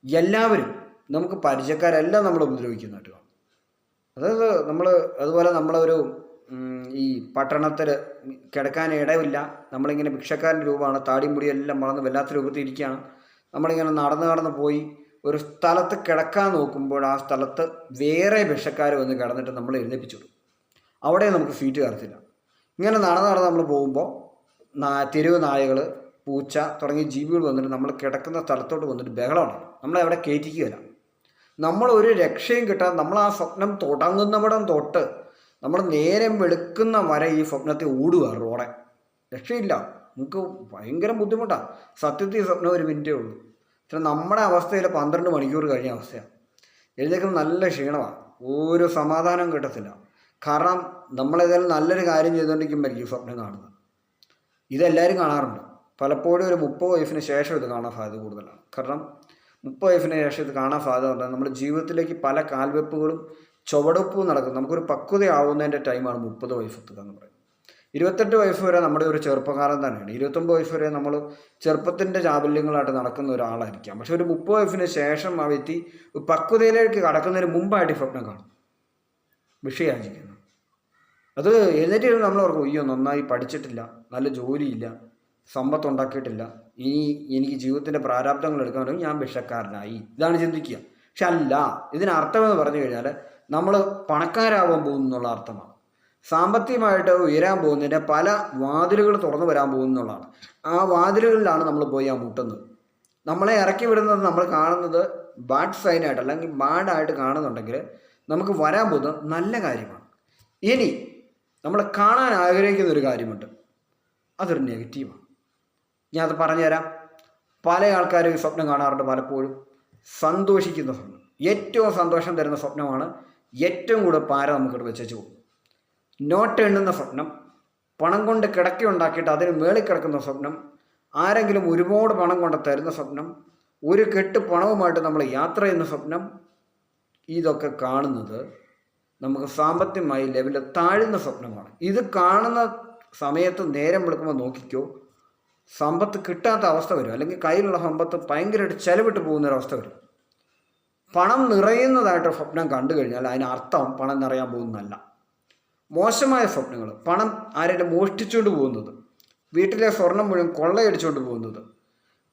എല്ലാവരും നമുക്ക് പരിചയക്കാരെല്ലാം നമ്മൾ ഉപദ്രവിക്കുന്നതായിട്ട് കാണും. അതായത് അതുപോലെ നമ്മളൊരു ഈ പട്ടണത്തിൽ കിടക്കാൻ ഇടമില്ല. നമ്മളിങ്ങനെ ഭിക്ഷക്കാരൻ്റെ രൂപമാണ്, താടിയും മുടിയെല്ലാം വളർന്ന് വല്ലാത്ത രൂപത്തിൽ ഇരിക്കുകയാണ്. നമ്മളിങ്ങനെ നടന്ന് പോയി ഒരു സ്ഥലത്ത് കിടക്കാൻ നോക്കുമ്പോൾ ആ സ്ഥലത്ത് വേറെ ഭിക്ഷക്കാർ വന്ന് കിടന്നിട്ട് നമ്മൾ എഴുന്നേപ്പിച്ചിടും. അവിടെ നമുക്ക് സീറ്റ് കയറത്തില്ല. ഇങ്ങനെ നടന്ന് നമ്മൾ പോകുമ്പോൾ തെരുവ് നായകൾ, പൂച്ച തുടങ്ങിയ ജീവികൾ വന്നിട്ട് നമ്മൾ കിടക്കുന്ന സ്ഥലത്തോട്ട് വന്നിട്ട് ബഹളമാണ്. നമ്മളെവിടെ കയറ്റിക്കുകയില്ല. നമ്മളൊരു രക്ഷയും കിട്ടാൻ നമ്മൾ ആ സ്വപ്നം തുടങ്ങുന്നവിടം തൊട്ട് നമ്മൾ നേരം വെളുക്കുന്ന വരെ ഈ സ്വപ്നത്തെ ഓടുക റോഡെ. രക്ഷയില്ല. നമുക്ക് ഭയങ്കര ബുദ്ധിമുട്ടാണ്. സത്യത്തിൽ ഈ സ്വപ്നം 1 മിനിറ്റേ ഉള്ളൂ. പക്ഷെ നമ്മുടെ അവസ്ഥയിൽ 12 മണിക്കൂർ കഴിഞ്ഞ അവസ്ഥയാണ്. എഴുന്നേൽക്കുമ്പോൾ നല്ല ക്ഷീണമാണ്. ഒരു സമാധാനം കിട്ടത്തില്ല. കാരണം നമ്മളേതായാലും നല്ലൊരു കാര്യം ചെയ്തുകൊണ്ടിരിക്കുമ്പോഴായിരിക്കും സ്വപ്നം കാണുന്നത്. ഇതെല്ലാവരും കാണാറുണ്ട്. പലപ്പോഴും ഒരു 30 വയസ്സിന് ശേഷം ഇത് കാണാൻ സാധ്യത കൂടുതലാണ്. കാരണം 30 വയസ്സിന് ശേഷം ഇത് കാണാൻ സാധ്യത ഉണ്ട്. നമ്മുടെ ജീവിതത്തിലേക്ക് പല കാൽവെപ്പുകളും ചുവടുപ്പും നടക്കും. നമുക്കൊരു പക്വതയാവുന്നതിൻ്റെ ടൈമാണ് 30 വയസ്സെത്തുക എന്ന് പറയുന്നത്. 28 വയസ്സ് വരെ നമ്മുടെ ഒരു ചെറുപ്പക്കാരൻ തന്നെയാണ്. 29 വയസ്സ് വരെ നമ്മൾ ചെറുപ്പത്തിൻ്റെ ചാബല്യങ്ങളായിട്ട് നടക്കുന്ന ഒരാളായിരിക്കാം. പക്ഷെ ഒരു 30 വയസ്സിന് ശേഷം ആ വ്യക്തി പക്വതയിലേക്ക് കടക്കുന്നതിന് മുമ്പായിട്ട് സ്വപ്നം കാണും, വിഷയാചിക്കുന്നു. അത് എഴുന്നേറ്റ് നമ്മൾ ഓർക്കും, അയ്യോ നന്നായി പഠിച്ചിട്ടില്ല, നല്ല ജോലിയില്ല, സമ്പത്തുണ്ടാക്കിയിട്ടില്ല, ഇനി എനിക്ക് ജീവിതത്തിൻ്റെ പ്രാരാബ്ദങ്ങൾ എടുക്കാൻ പറ്റും, ഞാൻ ഭിക്ഷക്കാരനായി. ഇതാണ് ചിന്തിക്കുക. പക്ഷെ അല്ല, ഇതിനർത്ഥമെന്ന് പറഞ്ഞു കഴിഞ്ഞാൽ നമ്മൾ പണക്കാരാവാൻ പോകുന്നു എന്നുള്ള അർത്ഥമാണ്. സാമ്പത്തികമായിട്ട് ഉയരാൻ പോകുന്നതിൻ്റെ പല വാതിലുകൾ തുറന്നു വരാൻ പോകുന്നുള്ളതാണ്. ആ വാതിലുകളിലാണ് നമ്മൾ പോയി ആ മുട്ടുന്നത്. നമ്മളെ ഇറക്കി വിടുന്നത് നമ്മൾ കാണുന്നത് ബാഡ് സൈനായിട്ട് അല്ലെങ്കിൽ ബാഡായിട്ട് കാണുന്നുണ്ടെങ്കിൽ നമുക്ക് വരാൻ പോകുന്നത് നല്ല കാര്യമാണ്. ഇനി നമ്മൾ കാണാൻ ആഗ്രഹിക്കുന്ന ഒരു കാര്യമുണ്ട്, അതൊരു നെഗറ്റീവാണ്. ഞാൻ അത് പറഞ്ഞുതരാം. പല ആൾക്കാരും ഈ സ്വപ്നം കാണാറുണ്ട്. പലപ്പോഴും സന്തോഷിക്കുന്ന സ്വപ്നം, ഏറ്റവും സന്തോഷം തരുന്ന സ്വപ്നമാണ്. ഏറ്റവും കൂടുതൽ പാര നമുക്കിട്ട് വെച്ചു പോകും. നോട്ട് എണ്ണുന്ന സ്വപ്നം, പണം കൊണ്ട് കിടക്കി ഉണ്ടാക്കിയിട്ട് അതിന് മേളിൽ കിടക്കുന്ന സ്വപ്നം, ആരെങ്കിലും ഒരുപാട് പണം കൊണ്ട് തരുന്ന സ്വപ്നം, ഒരു കെട്ട് പണവുമായിട്ട് നമ്മൾ യാത്ര ചെയ്യുന്ന സ്വപ്നം. ഇതൊക്കെ കാണുന്നത് നമുക്ക് സാമ്പത്തികമായി ലെവലിൽ താഴുന്ന സ്വപ്നമാണ്. ഇത് കാണുന്ന സമയത്ത് നേരം വെളുക്കുമ്പോൾ നോക്കിക്കോ, സമ്പത്ത് കിട്ടാത്ത അവസ്ഥ വരും. അല്ലെങ്കിൽ കയ്യിലുള്ള സമ്പത്ത് ഭയങ്കരമായിട്ട് ചെലവിട്ട് പോകുന്നൊരവസ്ഥ വരും. പണം നിറയുന്നതായിട്ട് സ്വപ്നം കണ്ടു കഴിഞ്ഞാൽ അതിനർത്ഥം പണം നിറയാൻ പോകുന്നതല്ല. മോശമായ സ്വപ്നങ്ങൾ, പണം ആരെങ്കിലും മോഷ്ടിച്ചുകൊണ്ട് പോകുന്നത്, വീട്ടിലെ സ്വർണം മുഴുവൻ കൊള്ളയടിച്ചുകൊണ്ട് പോകുന്നത്,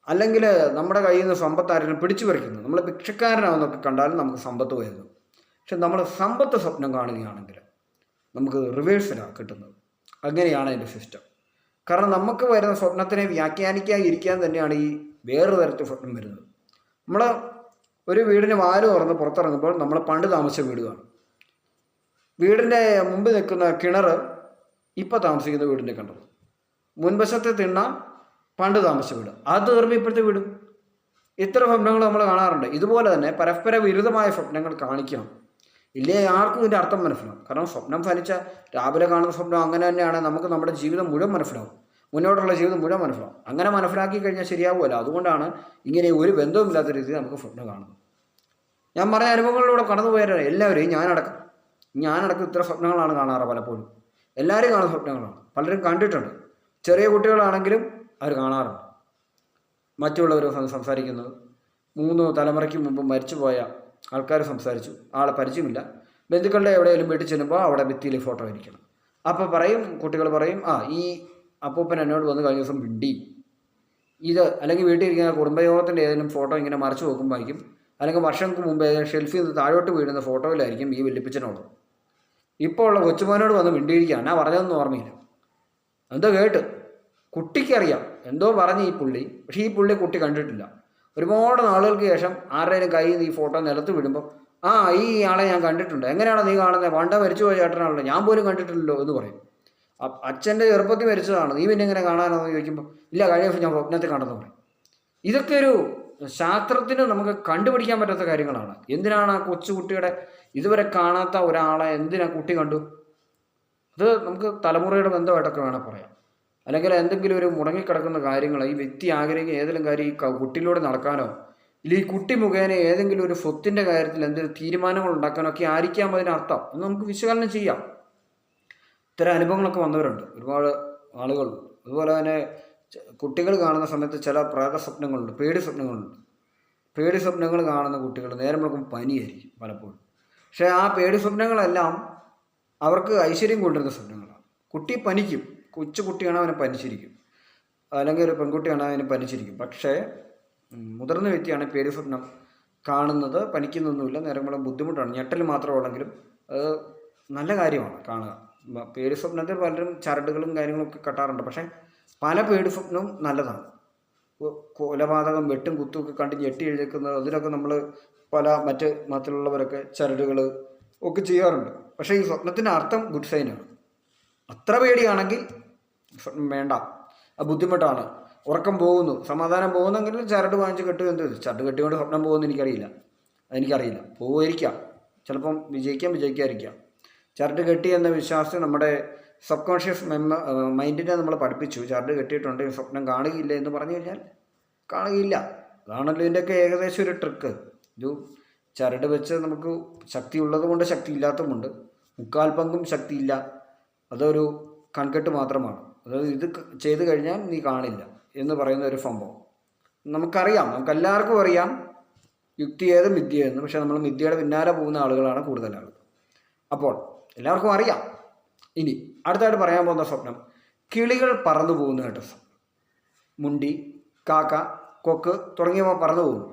അല്ലെങ്കിൽ നമ്മുടെ കയ്യിൽ നിന്ന് സമ്പത്ത് ആരെങ്കിലും പിടിച്ചു പറിക്കുന്നത്, നമ്മൾ ഭിക്ഷക്കാരനാണെന്നൊക്കെ കണ്ടാലും നമുക്ക് സമ്പത്ത് വരുന്നു. പക്ഷെ നമ്മൾ സമ്പത്ത് സ്വപ്നം കാണുകയാണെങ്കിൽ നമുക്ക് റിവേഴ്സിലാണ് കിട്ടുന്നത്. അങ്ങനെയാണ് അതിൻ്റെ സിസ്റ്റം. കാരണം നമുക്ക് വരുന്ന സ്വപ്നത്തിനെ വ്യാഖ്യാനിക്കാതിരിക്കാൻ തന്നെയാണ് ഈ വേറൊരു തരത്തിൽ സ്വപ്നം വരുന്നത്. നമ്മൾ ഒരു വീടിന് വാല് തുറന്ന് പുറത്തിറങ്ങുമ്പോൾ നമ്മൾ പണ്ട് താമസിച്ച വീട് കാണും. വീടിൻ്റെ മുമ്പിൽ നിൽക്കുന്ന കിണർ ഇപ്പോൾ താമസിക്കുന്ന വീടിൻ്റെ കിണർ, മുൻവശത്തെ തിണ്ണ പണ്ട് താമസിച്ച വീട്, അത് തീർന്ന് ഇപ്പോഴത്തെ വീട്. ഇത്ര സ്വപ്നങ്ങൾ നമ്മൾ കാണാറുണ്ട്. ഇതുപോലെ തന്നെ പരസ്പര വിരുദ്ധമായ സ്വപ്നങ്ങൾ കാണിക്കണം. ഇല്ലേ ആർക്കും ഇതിൻ്റെ അർത്ഥം മനസ്സിലാവും. കാരണം സ്വപ്നം ഫലിച്ച രാവിലെ കാണുന്ന സ്വപ്നം അങ്ങനെ തന്നെയാണ് നമുക്ക് നമ്മുടെ ജീവിതം മുഴുവൻ മനസ്സിലാവും, മുന്നോട്ടുള്ള ജീവിതം മുഴുവൻ മനസ്സിലാവും. അങ്ങനെ മനസ്സിലാക്കി കഴിഞ്ഞാൽ ശരിയാവുമല്ലോ. അതുകൊണ്ടാണ് ഇങ്ങനെ ഒരു ബന്ധവുമില്ലാത്ത രീതിയിൽ നമുക്ക് സ്വപ്നം കാണുന്നത്. ഞാൻ പറഞ്ഞ അനുഭവങ്ങളിലൂടെ കടന്നു പോയാലാണ് എല്ലാവരെയും ഞാനടക്കം ഇത്ര സ്വപ്നങ്ങളാണ് കാണാറ്. പലപ്പോഴും എല്ലാവരും കാണുന്ന സ്വപ്നങ്ങളാണ്, പലരും കണ്ടിട്ടുണ്ട്. ചെറിയ കുട്ടികളാണെങ്കിലും അവർ കാണാറുണ്ട്. മറ്റുള്ളവർ സംസാരിക്കുന്നത്, 3 തലമുറയ്ക്ക് മുമ്പ് മരിച്ചുപോയ ആൾക്കാർ സംസാരിച്ചു, ആളെ പരിചയമില്ല, ബന്ധുക്കളുടെ എവിടെയെങ്കിലും വീട്ടിൽ ചെല്ലുമ്പോൾ അവിടെ ഭിത്തിയിൽ ഫോട്ടോ ഇരിക്കണം. അപ്പോൾ പറയും, കുട്ടികൾ പറയും, ഈ അപ്പൂപ്പൻ എന്നോട് വന്ന് കഴിഞ്ഞ ദിവസം മിണ്ടി ഇത്, അല്ലെങ്കിൽ വീട്ടിൽ ഇരിക്കുന്ന കുടുംബയോഗത്തിൻ്റെ ഏതെങ്കിലും ഫോട്ടോ ഇങ്ങനെ മറിച്ച് നോക്കുമ്പോഴേക്കും അല്ലെങ്കിൽ വർഷങ്ങൾക്ക് മുമ്പേ ഷെൽഫിൽ നിന്ന് താഴോട്ട് വീഴുന്ന ഫോട്ടോയിലായിരിക്കും ഈ വല്യപ്പച്ചനോട്. ഇപ്പോൾ ഉള്ള കൊച്ചുമോനോട് വന്ന് മിണ്ടിയിരിക്കുകയാണ്. ഞാൻ പറഞ്ഞതൊന്നും ഓർമ്മയില്ല. എന്തോ കേട്ട് കുട്ടിക്കറിയാം എന്തോ പറഞ്ഞ് ഈ പുള്ളി. പക്ഷേ ഈ പുള്ളി കുട്ടി കണ്ടിട്ടില്ല. ഒരുപാട് നാളുകൾക്ക് ശേഷം ആരുടെയും കയ്യിൽ നിന്ന് ഈ ഫോട്ടോ നിലത്ത് വിടുമ്പോൾ ആ ഈ ആളെ ഞാൻ കണ്ടിട്ടുണ്ട്. എങ്ങനെയാണോ നീ കാണുന്നത്? പണ്ട മരിച്ചു പോയ ചേട്ടനാണല്ലോ, ഞാൻ പോലും കണ്ടിട്ടില്ലല്ലോ എന്ന് പറയും. അച്ഛൻ്റെ ചെറുപ്പത്തിൽ മരിച്ചതാണ്, നീ പിന്നെ എങ്ങനെ കാണാനോ എന്ന് ചോദിക്കുമ്പോൾ ഇല്ല, കഴിഞ്ഞ ദിവസം ഞാൻ സ്വപ്നത്തിൽ കണ്ടെന്ന് പറയും. ഇതൊക്കെ ഒരു ശാസ്ത്രത്തിന് നമുക്ക് കണ്ടുപിടിക്കാൻ പറ്റാത്ത കാര്യങ്ങളാണ്. എന്തിനാണ് ആ കൊച്ചുകുട്ടിയുടെ ഇതുവരെ കാണാത്ത ഒരാളെ എന്തിനാ കുട്ടി കണ്ടു? അത് നമുക്ക് തലമുറയുടെ ബന്ധമായിട്ടൊക്കെ വേണം പറയാം. അല്ലെങ്കിൽ എന്തെങ്കിലും ഒരു മുടങ്ങിക്കിടക്കുന്ന കാര്യങ്ങൾ ഈ വ്യക്തി ആഗ്രഹിക്കുന്ന ഏതെങ്കിലും കാര്യം ഈ കുട്ടിയിലൂടെ നടക്കാനോ ഇല്ല ഈ കുട്ടി മുഖേന ഏതെങ്കിലും ഒരു സ്വത്തിൻ്റെ കാര്യത്തിൽ എന്തെങ്കിലും തീരുമാനങ്ങൾ ഉണ്ടാക്കാനോ ഒക്കെ ആയിരിക്കാം അതിനർത്ഥം എന്ന് നമുക്ക് വിശകലനം ചെയ്യാം. ഇത്തരം അനുഭവങ്ങളൊക്കെ വന്നവരുണ്ട് ഒരുപാട് ആളുകൾ. അതുപോലെ തന്നെ കുട്ടികൾ കാണുന്ന സമയത്ത് ചില പ്രേത സ്വപ്നങ്ങളുണ്ട്, പേടി സ്വപ്നങ്ങളുണ്ട്. പേടി സ്വപ്നങ്ങൾ കാണുന്ന കുട്ടികൾ നേരം വിളക്കുമ്പോൾ പനിയായിരിക്കും പലപ്പോഴും. പക്ഷേ ആ പേടി സ്വപ്നങ്ങളെല്ലാം അവർക്ക് ഐശ്വര്യം കൊണ്ടുവരുന്ന സ്വപ്നങ്ങളാണ്. കുട്ടി പനിക്കും, കൊച്ചു കുട്ടിയാണ് അവനെ പനിച്ചിരിക്കും, അല്ലെങ്കിൽ ഒരു പെൺകുട്ടിയാണ് അതിന് പനിച്ചിരിക്കും. പക്ഷേ മുതിർന്ന വ്യക്തിയാണ് പേടി സ്വപ്നം കാണുന്നത്, പനിക്കുന്നൊന്നുമില്ല, നേരങ്ങളെ ബുദ്ധിമുട്ടാണ്, ഞെട്ടൽ മാത്രമുള്ളെങ്കിലും അത് നല്ല കാര്യമാണ് കാണുക. പേടി സ്വപ്നത്തിൽ പലരും ചരടുകളും കാര്യങ്ങളൊക്കെ കെട്ടാറുണ്ട്. പക്ഷേ പല പേടി സ്വപ്നവും നല്ലതാണ്. കൊലപാതകം, വെട്ടും കുത്തുമൊക്കെ കണ്ട് ഞെട്ടി എഴുതിക്കുന്നത് അതിലൊക്കെ നമ്മൾ പല മറ്റ് മതത്തിലുള്ളവരൊക്കെ ചരടുകൾ ഒക്കെ ചെയ്യാറുണ്ട്. പക്ഷേ ഈ സ്വപ്നത്തിൻ്റെ അർത്ഥം ഗുഡ് സൈനാണ്. അത്ര പേടിയാണെങ്കിൽ സ്വപ്നം വേണ്ട, അത് ബുദ്ധിമുട്ടാണ്. ഉറക്കം പോകുന്നു, സമാധാനം പോകുന്നെങ്കിലും ചരട് വാങ്ങിച്ച് കെട്ടുക. എന്ത് ചരട് കെട്ടിക്കൊണ്ട് സ്വപ്നം പോകുമെന്ന് അതെനിക്കറിയില്ല. പോവുമായിരിക്കാം, ചിലപ്പം വിജയിക്കാതിരിക്കാം. ചരട് കെട്ടി എന്ന വിശ്വാസം നമ്മുടെ സബ് കോൺഷ്യസ് മൈൻഡിനെ നമ്മൾ പഠിപ്പിച്ചു. ചരട് കെട്ടിയിട്ടുണ്ടെങ്കിൽ സ്വപ്നം കാണുകയില്ല എന്ന് പറഞ്ഞു കഴിഞ്ഞാൽ കാണുകയില്ല. അതാണല്ലോ ഇതിൻ്റെയൊക്കെ ഏകദേശം ഒരു ട്രിക്ക്. ഒരു ചരട് വെച്ച് നമുക്ക് ശക്തി ഉള്ളത് കൊണ്ട് ശക്തി ഇല്ലാത്തതുമുണ്ട്. മുക്കാൽ പങ്കും ശക്തിയില്ല, അതൊരു കൺകെട്ട് മാത്രമാണ്. അതായത് ഇത് ചെയ്ത് കഴിഞ്ഞാൽ നീ കാണില്ല എന്ന് പറയുന്ന ഒരു സംഭവം നമുക്കറിയാം, നമുക്കെല്ലാവർക്കും അറിയാം യുക്തി ഏത് മിഥ്യ എന്ന്. പക്ഷേ നമ്മൾ മിഥ്യയുടെ പിന്നാലെ പോകുന്ന ആളുകളാണ് കൂടുതൽ ആളുകൾ. അപ്പോൾ എല്ലാവർക്കും അറിയാം. ഇനി അടുത്തായിട്ട് പറയാൻ പോകുന്ന സ്വപ്നം കിളികൾ പറന്നു പോകുന്നതായിട്ട് സ്വപ്നം. മുണ്ടി, കാക്ക, കൊക്ക് തുടങ്ങിയവ പറന്നു പോകുന്നു,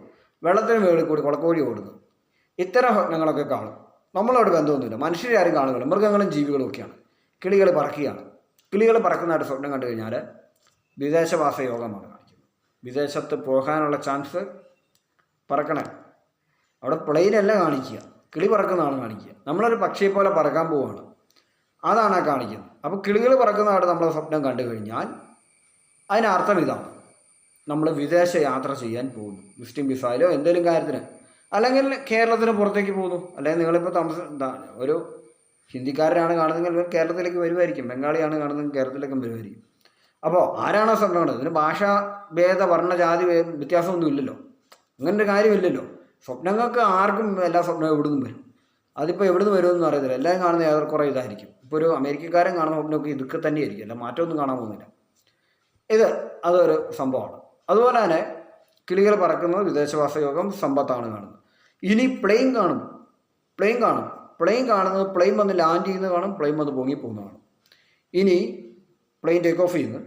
വെള്ളത്തിന് മുകളിൽ കൂടി കുളക്കോഴി ഓടുന്നു. ഇത്തരം സ്വപ്നങ്ങളൊക്കെ കാണും. നമ്മളോട് ബന്ധമൊന്നുമില്ല, മനുഷ്യരെ ആരും കാണുകയില്ല, മൃഗങ്ങളും ജീവികളും ഒക്കെയാണ്. കിളികൾ പറക്കുകയാണ്. കിളികൾ പറക്കുന്നതായിട്ട് സ്വപ്നം കണ്ടു കഴിഞ്ഞാൽ വിദേശവാസ യോഗമാണ് കാണിക്കുന്നത്. വിദേശത്ത് പോകാനുള്ള ചാൻസ്, പറക്കണേ. അവിടെ പ്ലെയിനല്ല കാണിക്കുക, കിളി പറക്കുന്നതാണ് കാണിക്കുക. നമ്മളൊരു പക്ഷിയെ പോലെ പറക്കാൻ പോവുകയാണ്, അതാണ് കാണിക്കുന്നത്. അപ്പോൾ കിളികൾ പറക്കുന്നതായിട്ട് നമ്മൾ സ്വപ്നം കണ്ടു കഴിഞ്ഞാൽ അതിനർത്ഥം ഇതാണ്, നമ്മൾ വിദേശ യാത്ര ചെയ്യാൻ പോകുന്നു, വിസിറ്റിംഗ് വിസയിലോ എന്തെങ്കിലും കാര്യത്തിന്, അല്ലെങ്കിൽ കേരളത്തിന് പുറത്തേക്ക് പോകുന്നു. അല്ലെങ്കിൽ നിങ്ങളിപ്പോൾ ഒരു ഹിന്ദിക്കാരനാണ് കാണുന്നതെങ്കിൽ കേരളത്തിലേക്ക് വരുമായിരിക്കും, ബംഗാളിയാണ് കാണുന്നതെങ്കിൽ കേരളത്തിലേക്കും വരുമായിരിക്കും. അപ്പോൾ ആരാണോ സ്വപ്നം കണ്ടത്? ഇതിന് ഭാഷാ ഭേദ വർണ്ണ ജാതി വ്യത്യാസമൊന്നും ഇല്ലല്ലോ, അങ്ങനൊരു കാര്യമില്ലല്ലോ. സ്വപ്നങ്ങൾക്ക് ആർക്കും എല്ലാ സ്വപ്നവും എവിടുന്നും വരും. അതിപ്പോൾ എവിടുന്ന് വരുമെന്ന് അറിയത്തില്ല. എല്ലാവരും കാണുന്ന ഏറെക്കുറെ ഇതായിരിക്കും. ഇപ്പോൾ ഒരു അമേരിക്കക്കാരൻ കാണുന്ന സ്വപ്നമൊക്കെ ഇതൊക്കെ തന്നെയായിരിക്കും, അല്ല മാറ്റമൊന്നും കാണാൻ പോകുന്നില്ല. അതൊരു സംഭവമാണ്. അതുപോലെ തന്നെ കിളികൾ പറക്കുന്നത് വിദേശവാസ യോഗം സമ്പത്താണ് കാണുന്നത്. ഇനി പ്ലെയിൻ കാണുന്നത് പ്ലെയിൻ വന്ന് ലാൻഡ് ചെയ്യുന്നത് കാണും, പ്ലെയിൻ വന്ന് പൊങ്ങിപ്പോകുന്നത് കാണും. ഇനി പ്ലെയിൻ ടേക്ക് ഓഫ് ചെയ്യുന്നു,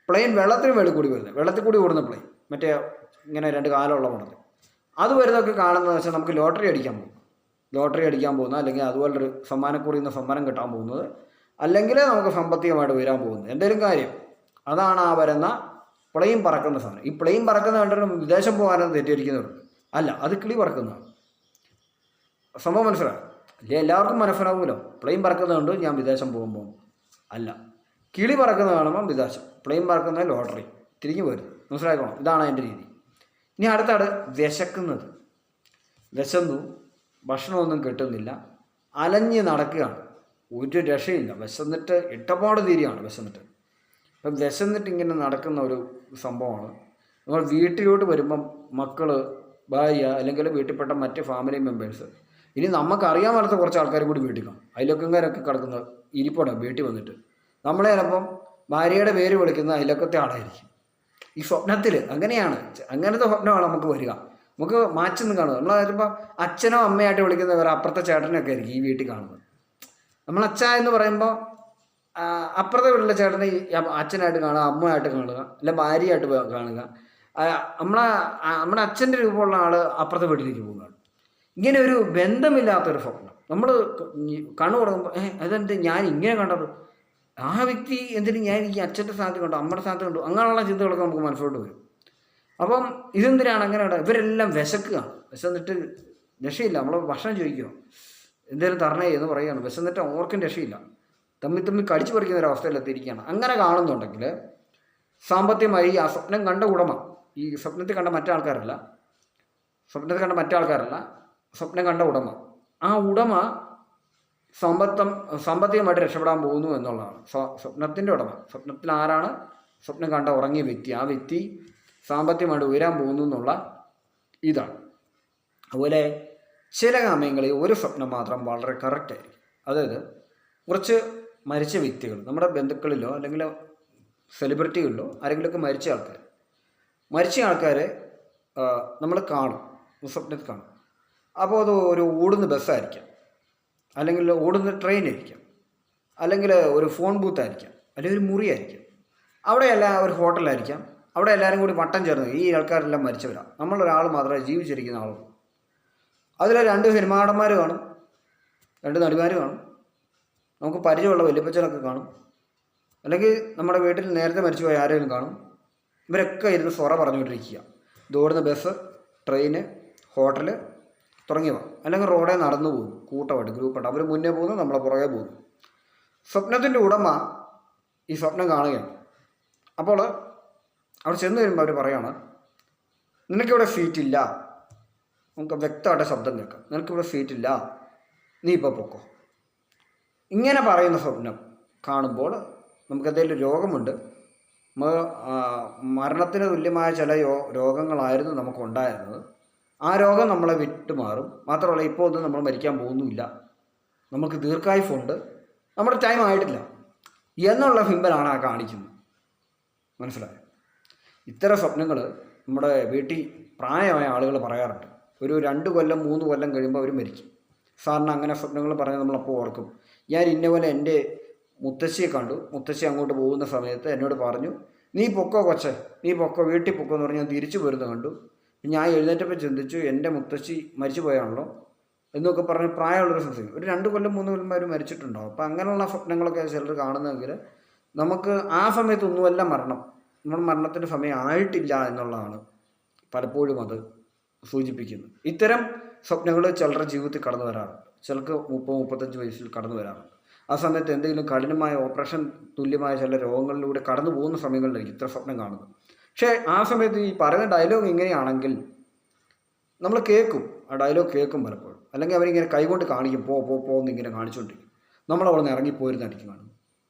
പ്ലെയിൻ വെള്ളത്തിന് മേളിൽ കൂടി വരുന്നത്, വെള്ളത്തിൽ കൂടി ഓടുന്ന പ്ലെയിൻ, മറ്റേ ഇങ്ങനെ രണ്ട് കാലമുള്ള മോഡൽ, അത് വരുന്നതൊക്കെ കാണുന്നത് വെച്ചാൽ നമുക്ക് ലോട്ടറി അടിക്കാൻ പോകുന്നത്, അല്ലെങ്കിൽ അതുപോലൊരു സമ്മാനക്കുറിയിൽ നിന്ന് സമ്മാനം കിട്ടാൻ പോകുന്നത്, അല്ലെങ്കിൽ നമുക്ക് സാമ്പത്തികമായിട്ട് വരാൻ പോകുന്നത് എന്തെങ്കിലും കാര്യം, അതാണ് ആ വരുന്ന പ്ലെയിൻ പറക്കുന്ന സാധനം. ഈ പ്ലെയിൻ പറക്കുന്ന കണ്ടിട്ട് വിദേശം പോകാനൊന്നും തെറ്റിദ്ധരിക്കുന്നവരുണ്ട്. അല്ല, അത് കിളി പറക്കുന്നതാണ്. സംഭവം മനസ്സിലാകും അല്ലേ? എല്ലാവർക്കും മനസ്സിലാവുമല്ലോ. പ്ലെയിൻ പറക്കുന്നതുകൊണ്ട് ഞാൻ വിദേശം പോകുമ്പോൾ അല്ല, കിളി പറക്കുന്നത് കാണുമ്പോൾ വിദേശം, പ്ലെയിൻ പറക്കുന്നത് ലോട്ടറി, തിരിഞ്ഞു വരുന്നു. മനസ്സിലാക്കണം, ഇതാണ് അതിൻ്റെ രീതി. ഇനി അടുത്താണ് വിശന്നു, ഭക്ഷണമൊന്നും കിട്ടുന്നില്ല, അലഞ്ഞ് നടക്കുകയാണ്, ഒരു രക്ഷയില്ല, വിശന്നിട്ട് ഇട്ടപ്പാട് തീരുകയാണ്. അപ്പം വിശന്നിട്ട് ഇങ്ങനെ നടക്കുന്ന ഒരു സംഭവമാണ്. നമ്മൾ വീട്ടിലോട്ട് വരുമ്പം മക്കൾ, ഭാര്യ, അല്ലെങ്കിൽ വീട്ടിൽപ്പെട്ട മറ്റ് ഫാമിലി മെമ്പേഴ്സ്, ഇനി നമുക്കറിയാൻ മേലാത്ത കുറച്ച് ആൾക്കാർ കൂടി വീട്ടിൽ കാണും. അയലൊക്കക്കാരൊക്കെ കിടക്കുന്ന ഇരിപ്പോടെ വീട്ടിൽ വന്നിട്ട് നമ്മളെ ചിലപ്പം ഭാര്യയുടെ പേര് വിളിക്കുന്ന അയലൊക്കത്തെ ആളായിരിക്കും. ഈ സ്വപ്നത്തിൽ അങ്ങനത്തെ സ്വപ്നമാണ് നമുക്ക് വരിക. നമുക്ക് മാറ്റൊന്നും കാണുക. നമ്മൾ ചിലപ്പോൾ അച്ഛനോ അമ്മയായിട്ട് വിളിക്കുന്നവർ അപ്പുറത്തെ ചേട്ടനൊക്കെ ആയിരിക്കും ഈ വീട്ടിൽ കാണുന്നത്. നമ്മൾ അച്ഛ എന്ന് പറയുമ്പോൾ അപ്പുറത്തെ വീട്ടിലെ ചേട്ടനെ അച്ഛനായിട്ട് കാണുക, അമ്മയായിട്ട് കാണുക, അല്ല ഭാര്യയായിട്ട് കാണുക. നമ്മുടെ അച്ഛൻ്റെ രൂപമുള്ള ആൾ അപ്പുറത്തെ വീട്ടിലേക്ക് പോകുന്നതാണ്. ഇങ്ങനെ ഒരു ബന്ധമില്ലാത്തൊരു സ്വപ്നം നമ്മൾ കണ്ണു തുറക്കുമ്പോൾ അതെന്ത് ഞാൻ ഇങ്ങനെ കണ്ടത്, ആ വ്യക്തി എന്തിനും ഞാൻ ഈ അച്ഛൻ്റെ സ്ഥാനത്ത് കണ്ടു, അമ്മയുടെ സ്ഥാനത്ത് കണ്ടു, അങ്ങനെയുള്ള ചിന്തകളൊക്കെ നമുക്ക് മനസ്സിലോട്ട് വരും. അപ്പം ഇതെന്തിനാണ് അങ്ങനെ ഇവരെല്ലാം വിശക്കുകയാണ്, വിശന്നിട്ട് രക്ഷയില്ല. നമ്മൾ ഭക്ഷണം ചോദിക്കുമോ, എന്തേലും തരണേ എന്ന് പറയുകയാണ്, വിശന്നിട്ട് ഓർക്കും രക്ഷയില്ല, തമ്മിൽ കടിച്ചു പറിക്കുന്ന ഒരു അവസ്ഥയിലെത്തിയിരിക്കുകയാണ്. അങ്ങനെ കാണുന്നുണ്ടെങ്കിൽ സാമ്പത്തികമായി ആ സ്വപ്നം കണ്ട ഉടമ, ഈ സ്വപ്നത്തിൽ കണ്ട മറ്റാൾക്കാരല്ല, സ്വപ്നം കണ്ട ഉടമ, ആ ഉടമ സാമ്പത്തികമായിട്ട് രക്ഷപ്പെടാൻ പോകുന്നു എന്നുള്ളതാണ് സ്വപ്നത്തിൻ്റെ ഉടമ. സ്വപ്നത്തിൽ ആരാണ് സ്വപ്നം കണ്ട ഉറങ്ങിയ വ്യക്തി, ആ വ്യക്തി സാമ്പത്തികമായിട്ട് ഉയരാൻ പോകുന്നു എന്നുള്ള ഇതാണ്. അതുപോലെ ചില സമയങ്ങളിൽ ഒരു സ്വപ്നം മാത്രം വളരെ കറക്റ്റായിരിക്കും. അതായത് കുറച്ച് മരിച്ച വ്യക്തികൾ, നമ്മുടെ ബന്ധുക്കളിലോ അല്ലെങ്കിൽ സെലിബ്രിറ്റികളിലോ ആരെങ്കിലുമൊക്കെ മരിച്ച ആൾക്കാരെ നമ്മൾ കാണും, സ്വപ്നത്തിൽ കാണും. അപ്പോൾ അത് ഒരു ഓടുന്ന ബസ്സായിരിക്കാം, അല്ലെങ്കിൽ ഓടുന്ന ട്രെയിനായിരിക്കാം, അല്ലെങ്കിൽ ഒരു ഫോൺ ബൂത്തായിരിക്കാം, അല്ലെങ്കിൽ ഒരു മുറിയായിരിക്കാം, അവിടെയല്ല ഒരു ഹോട്ടലായിരിക്കാം. അവിടെ എല്ലാവരും കൂടി വട്ടം ചേർന്ന് ഈ ആൾക്കാരെല്ലാം മരിച്ചവരാണ്, നമ്മളൊരാൾ മാത്രമേ ജീവിച്ചിരിക്കുന്ന ആളുള്ളൂ. അതിൽ 2 സിനിമാ നടന്മാർ കാണും, 2 നടിമാർ കാണും, നമുക്ക് പരിചയമുള്ള വല്യപ്പച്ചനൊക്കെ കാണും, അല്ലെങ്കിൽ നമ്മുടെ വീട്ടിൽ നേരത്തെ മരിച്ചുപോയ ആരെങ്കിലും കാണും. ഇവരൊക്കെ ഇരുന്ന് സൊറ പറഞ്ഞുകൊണ്ടിരിക്കുക, ദോടുന്ന ബസ്, ട്രെയിന്, ഹോട്ടൽ തുടങ്ങിയവ. അല്ലെങ്കിൽ റോഡേ നടന്നു പോകും, കൂട്ടമായിട്ട് ഗ്രൂപ്പായിട്ട്. അവർ മുന്നേ പോകുന്നു, നമ്മളെ പുറകെ പോകുന്നു. സ്വപ്നത്തിൻ്റെ ഉടമ ഈ സ്വപ്നം കാണുകയാണ്. അപ്പോൾ അവിടെ ചെന്ന് വരുമ്പോൾ അവർ പറയാണ്, നിനക്കിവിടെ സീറ്റില്ല. നമുക്ക് വ്യക്തമായിട്ട് ശബ്ദം കേൾക്കാം, നിനക്കിവിടെ സീറ്റില്ല, നീ ഇപ്പോൾ പൊക്കോ. ഇങ്ങനെ പറയുന്ന സ്വപ്നം കാണുമ്പോൾ നമുക്ക് എന്തെങ്കിലും രോഗമുണ്ട്, മരണത്തിന് തുല്യമായ ചില രോഗങ്ങളായിരുന്നു നമുക്കുണ്ടായിരുന്നത്, ആ രോഗം നമ്മളെ വിട്ടുമാറും. മാത്രമല്ല ഇപ്പോൾ ഒന്നും നമ്മൾ മരിക്കാൻ പോകുന്നുമില്ല, നമുക്ക് ദീർഘായുസ്സുണ്ട്, നമ്മുടെ ടൈം ആയിട്ടില്ല എന്നുള്ള സിമ്പലാണ് ആ കാണിക്കുന്നത്. മനസ്സിലായോ? ഇത്തരം സ്വപ്നങ്ങൾ നമ്മുടെ വീട്ടിൽ പ്രായമായ ആളുകൾ പറയാറുണ്ട്. ഒരു 2 കൊല്ലം 3 കൊല്ലം കഴിയുമ്പോൾ അവർ മരിക്കും. സാറിന് അങ്ങനെ സ്വപ്നങ്ങൾ പറഞ്ഞാൽ നമ്മളപ്പോൾ ഓർക്കും, ഞാൻ ഇന്നപോലെ എൻ്റെ മുത്തശ്ശിയെ കണ്ടു, മുത്തശ്ശി അങ്ങോട്ട് പോകുന്ന സമയത്ത് എന്നോട് പറഞ്ഞു, നീ പൊക്കോ കൊച്ചേ, നീ പൊക്കോ, വീട്ടിൽ പൊക്കോ എന്ന് പറഞ്ഞ് ഞാൻ തിരിച്ചു വരുന്നത് കണ്ടു. ഞാൻ എഴുന്നേറ്റപ്പോൾ ചിന്തിച്ചു, എൻ്റെ മുത്തശ്ശി മരിച്ചു പോയാണല്ലോ എന്നൊക്കെ പറഞ്ഞ് പ്രായമുള്ളൊരു സംശയം. ഒരു 2 കൊല്ലം 3 കൊല്ലം അവർ മരിച്ചിട്ടുണ്ടാവും. അപ്പോൾ അങ്ങനെയുള്ള സ്വപ്നങ്ങളൊക്കെ ചിലർ കാണുന്നതെങ്കിൽ നമുക്ക് ആ സമയത്തൊന്നുമല്ല നമ്മൾ മരണത്തിൻ്റെ സമയം ആയിട്ടില്ല എന്നുള്ളതാണ് പലപ്പോഴും അത് സൂചിപ്പിക്കുന്നത്. ഇത്തരം സ്വപ്നങ്ങൾ ചിലരുടെ ജീവിതത്തിൽ കടന്നു വരാറുണ്ട്, ചിലർക്ക് 30-35 വയസ്സിൽ കടന്നു വരാറുണ്ട്. ആ സമയത്ത് എന്തെങ്കിലും കഠിനമായ ഓപ്പറേഷൻ തുല്യമായ ചില രോഗങ്ങളിലൂടെ കടന്നു പോകുന്ന സമയങ്ങളിലായിരിക്കും ഇത്ര സ്വപ്നം കാണുന്നത്. പക്ഷേ ആ സമയത്ത് ഈ പറയുന്ന ഡയലോഗ് ഇങ്ങനെയാണെങ്കിൽ നമ്മൾ കേൾക്കും, ആ ഡയലോഗ് കേൾക്കും പലപ്പോഴും. അല്ലെങ്കിൽ അവരിങ്ങനെ കൈകൊണ്ട് കാണിക്കും, പോ എന്നിങ്ങനെ കാണിച്ചുകൊണ്ടിരിക്കും. നമ്മളവിടെ നിന്ന് ഇറങ്ങിപ്പോയിരുന്നടിക്കും കാണും,